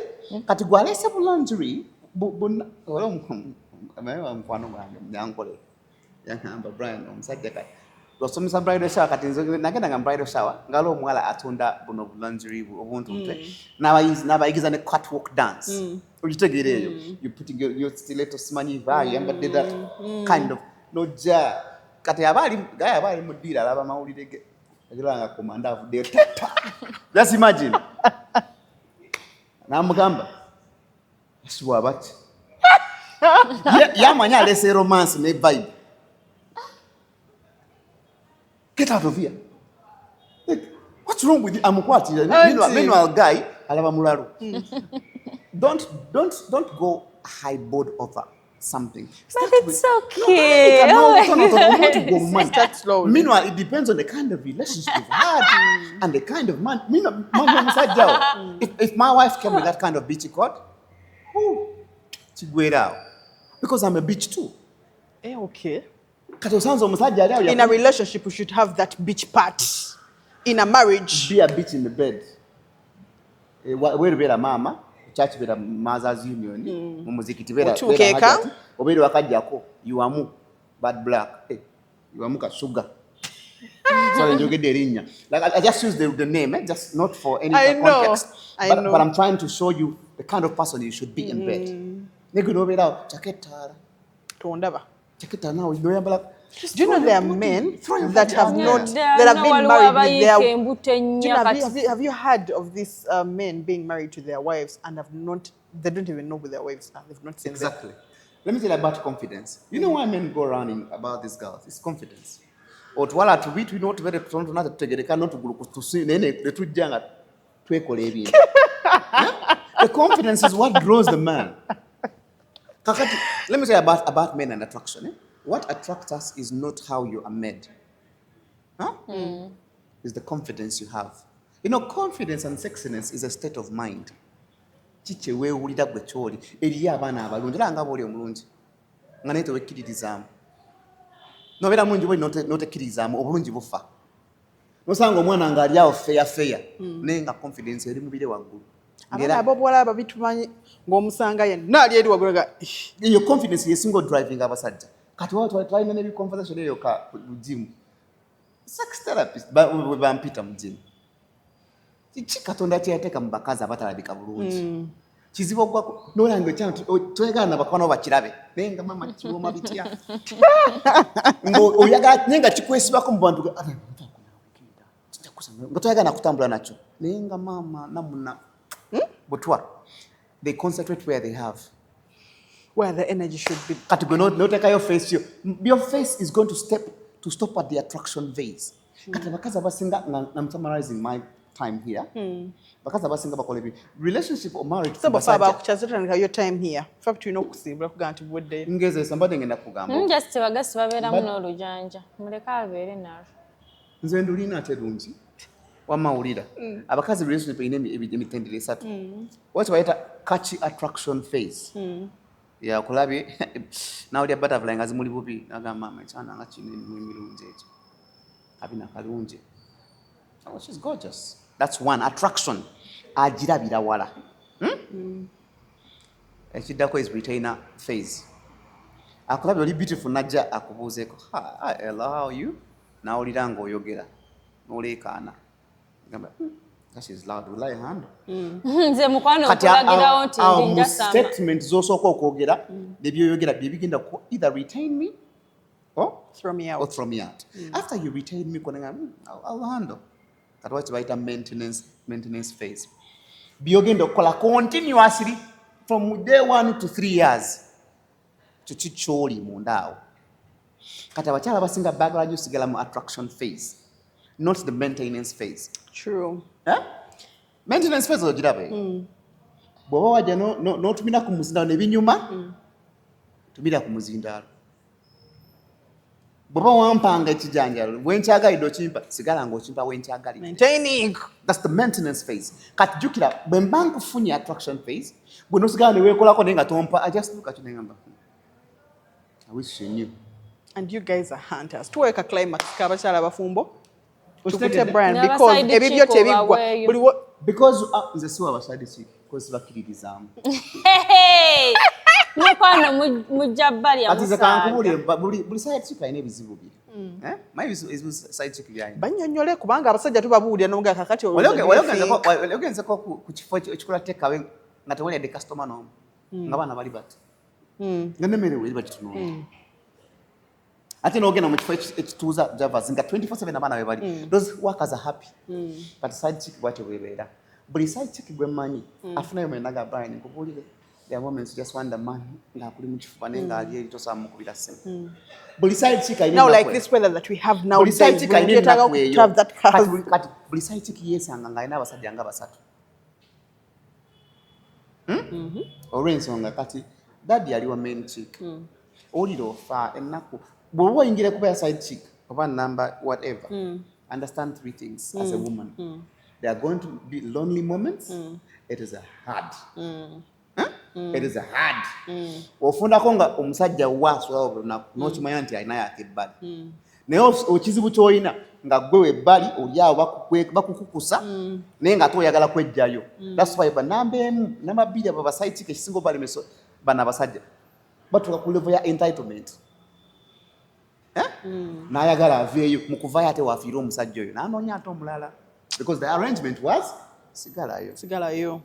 D: Kati gwalese bulangiri, Brian, Losomesa bridal shower kati nagenda nga bridal shower ngalo omwala atunda buno bulangiri obuntu n'abayigiza ne catwalk dance. Ugitegereyo. You putting your stiletto simanyi vayo yambadde that kind of no ja kati abali mudira alaba mawulire ge agiranga komanda avudde tata. Just imagine. Namugamba asiwa bati. Yamanya alese romance ne vibe. Get out of here. Like, what's wrong with you? I'm quite meanwhile guy, alaba mulalo. Don't go highboard over something.
B: But it's okay.
D: No. Start slow. Meanwhile, it depends on the kind of relationship you've had and the kind of man. If my wife came with that kind of beachy cord, she go it out. Because I'm a bitch too.
C: Okay.
D: In
C: a relationship, we should have that bitch part. In a marriage,
D: be a bitch in the bed. Where be a mama, church be a mother's union. Mumuzikiti be a obedi wakajjako. You are mu bad black. Hey, you are muka sugar. So you get the rinya. Like I just use the name, just not for any context. But I'm trying to show you the kind of person you should be in bed. Nigga no be out. Chaketara.
C: Tondaba.
D: Now,
C: do you know there are men that have been married with their have you heard of these men being married to their wives and they don't even know who their wives are? They've not seen
D: exactly them. Let me tell you about confidence. You know why men go around about these girls? It's confidence. Or to wala to beat we not very to not to get not to see the two young the confidence is what draws the man. Let me say about men and attraction. What attracts us is not how you are made. It's the confidence you have. You know, confidence and sexiness is a state of mind. Chiche we ulida gwecholi. Eliya abana abalungi era nga boli omulungi. Nga nete wekkiririzaamu. No bera mungi bwe notekkiririzaamu obulungi bufa. Nosanga omwana nga ali awo feya nenga confidence eri mubire waggulu.
C: Abana abobola ababitumanyi ng'omusanga yenna ali eri waggulu ga
D: your confidence is single driving abasajja. Kati watu trying ne conversation eyo ka gym. Sex therapist we bampita mu gym. Chichi katonda kyateka mu bakazi abatalabika bulungi. Kizibu gwa nolange chantu twegana bakwana bakirabe. Nenga mama kiwoma bitya. Ngo oyaga nenga kikwesibako mu bantu ngotwegana kutambula nacho. Nenga mama namuna botwa. They concentrate where they have.
C: Where the energy should be.
D: No take your face. Your face is going to stop at the attraction phase. Because I'm summarizing my time here. Because I'm relationship or marriage.
C: So about your time here. Fact you know kusimbula would day.
D: Ngeze somebody ngenda kugamba.
B: Just bagasi babera muno olujanja. Muleka abere nalo.
D: Nze ndulina terungi. Wamawulira. Abakazi relationship ine emitendere esatu. What waita catchy attraction phase. Ya kulabi now the butterfly ngazi muli bubi naga mama chana nga chini mwimilunje echo abina kalunje. Oh, she's gorgeous. That's one attraction. Ajirabira wala. Ekidako is retainer phase. Akulabi oli beautiful najja akubuzeko. Hi, hello, how are you? Na oliranga oyogera. Nolekana. Ngamba that is loud. Will I handle?
B: Nze mukwano okulagira onti ndinja sama.
D: Statement zosoko okwogera nebyo yogera bibigenda either retain me or
C: throw me out.
D: After you retain me I'll handle. That was right a maintenance phase. Biogenda okola continuously from day 1 to 3 years. Chicholi mundao. Kati abakyala basinga bagala nyo sigala mu attraction phase. Not the maintenance phase.
C: True.
D: Maintenance phase ogirabe. Bwoba wajja no tumina ku muzindaalo ne binyuma. Tumira ku muzindaalo. Bwoba wampanga ekijanjalo bwenkyagalidde okimpa sigala ng'okimpa wenkyagalidde.
C: Maintaining.
D: That's the maintenance phase. Kati jjukira bwe mba nkufunye attraction phase bwe nosigala ne weekolako naye nga tompa I just look at you ngamba I wish you knew.
C: And you guys are hunters. Tuweka climax k'abakyala abafumbo. tukute brand because ebibyo tebigwa buli
D: because nze siwa abaside chick because bakiririzaamu
B: mukwano mujja Balya
D: ati ze kankubulire buli side chick alina ebizibu bye maybe side chick byayina
C: bannyonnyole kubanga abasajja tubabuulira n'omugaa kakati
D: ogenzeko ku kifo ekikola tekawe nga tewulidde customer n'omu nga baana bali bati nga nemerewe eri bakitunuulira ate n'ogenda mu kifo ekituuza javas nga 24/7 abaana be bali those workers are happy but side chick bwatyo bwebeera buli side chick gwe mmanyi afunayo mwenaga Brian nkubuulire there are moments just wonder man ng'akuli mu kifuba naye ng'ali eri tosaba mukubira ssimu buli side chick
C: now like this weather that we have now
D: buli side chick alina ennaku eyo kati buli side chick yeesanga ng'alina abasajja nga basatu olw'ensonga kati daddy ali wa main chick owulire ofa ennaku bw'oba oyingire kuba ya side chick oba number whatever understand three things as a woman there are going to be lonely moments it is a hard it is a hard ofundako nga omusajja waasulawo buli lunaku n'okimanya nti alina yakebbali naye ekizibu ky'olina nga gwe webbali oliawo bakukukusa naye nga ate oyagala kwejjayo that's why banamba emu namba bbiri abo baside chick ekisinga obalemeso bana abasajja batuuka ku level ya entitlement n'ayagala aveeyo mu kuvaayo ate waafiire omusajja oyo n'anoonya ate omulala because the arrangement was sigalayo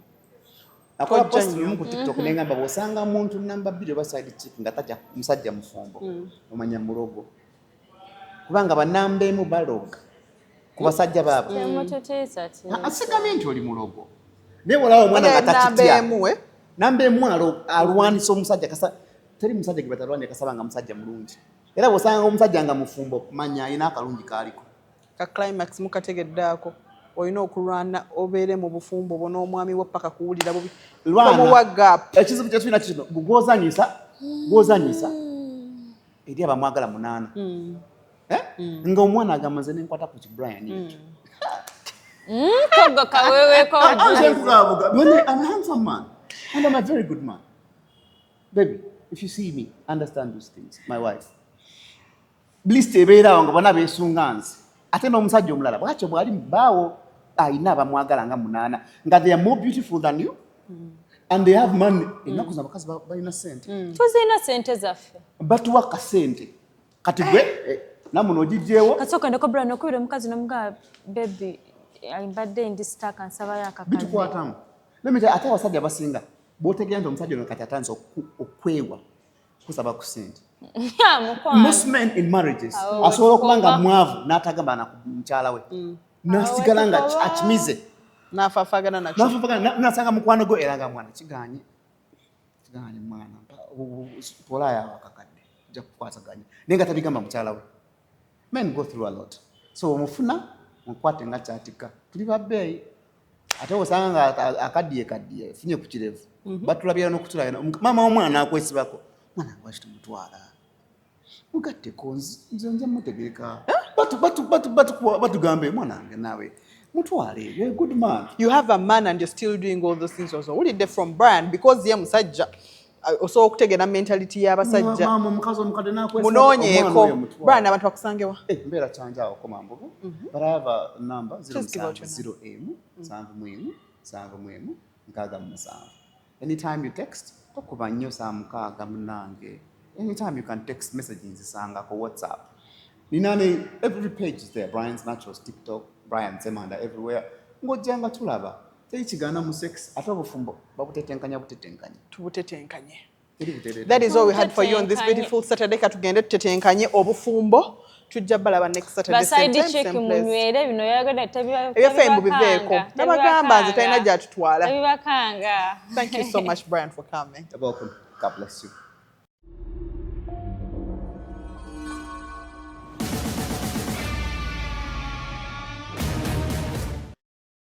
D: akola post mu ku TikTok n'engamba bw'osanga muntu namba bbiri oba side chick nga tajja musajja mufumbo omanya mulogo kubanga banamba emu baloga ku basajja baabwe asigamye nti oli mulogo naye walawo omwana nga takitya namba emu alwanisa omusajja teri musajja gwe batalwanya kasaba nga musajja mulungi era bw'osanga omusajja nga mufumbo manya alina akalungi kaaliko
C: ka climax mukategeddaako olina okulwana obeere mu bufumbo bo n'omwami we paka kuwulira bubi tomuwa gap
D: ekizibu kyetulina kino gw'ozanyisa eri abamwagala 8 nga omwana agamba nze nenkwata ku kibrian
B: kogo kaweweko
D: I'm a handsome man and I'm a very good man baby if you see me understand those things my wife list ebeerawo nga bonna beesunga nze ate n'omusajja omulala bwakyo bwali baawo alina abamwagala nga 8 nga they are more beautiful than you and they have money ennaku zino abakazi balina sente
B: tuzirina sente zaffe
D: batuwa kasente kati gwe namuno ogijjeewo
B: kati okendeko Brian okubira omukazi nomugaa baby alimbadde ndi sitaaka nsabayo akakadde
D: bitukwatamu lemete ate abasajja abasinga bw'otegeera nti omusajja ono kati atandise okwewa kusaba ku sente most men in marriages asobola okuba nga mwavu n'atagamba na mukyala we nasigala nga akimize
C: n'afaafagana nakyo
D: nasanga mukwano gwe era nga mwana kiganye mwana tolayo akakadde ojja kukwasaganya naye nga tabigamba mukyala we men go through a lot so omufuna mukwate nga kyatika tuli babbeeyi ate osanga nga akaddiye funye ku kirevu batulabira n'okutulabira maama w'omwana akwesibako mwana lwaki tumutwala mugatteko nze nja mutegeeka batugambe mwanange naawe mutwale you're a good man
C: you have a man and you're still doing all those things also wulidde from Brian because ye musajja osobola okutegeera mentality y'abasajja
D: omukazi omukadde nakwesibako
C: munoonyeeko Brian abantu bakusangewa
D: mbeera kyanjaawo komambugu but I have a number 0707171 anytime you text okuba nnyo 6 munange anytime you can text messages nzisangako WhatsApp ninane every page is there Brian's Naturals TikTok Brian Semanda everywhere ngojjanga tulaba tekigaana mu sex ate obufumbo babutetenkanya tubutetenkanye
C: that is all we had for you on this beautiful Saturday katugende tutetenkanye obufumbo tujja balaba next Saturday
B: baside check munywere bino yagala
C: ebyafembu biveeko nabagamba nze talina gyatutwala
B: ebibakanga
C: thank you so much Brian for coming
D: you're welcome God bless you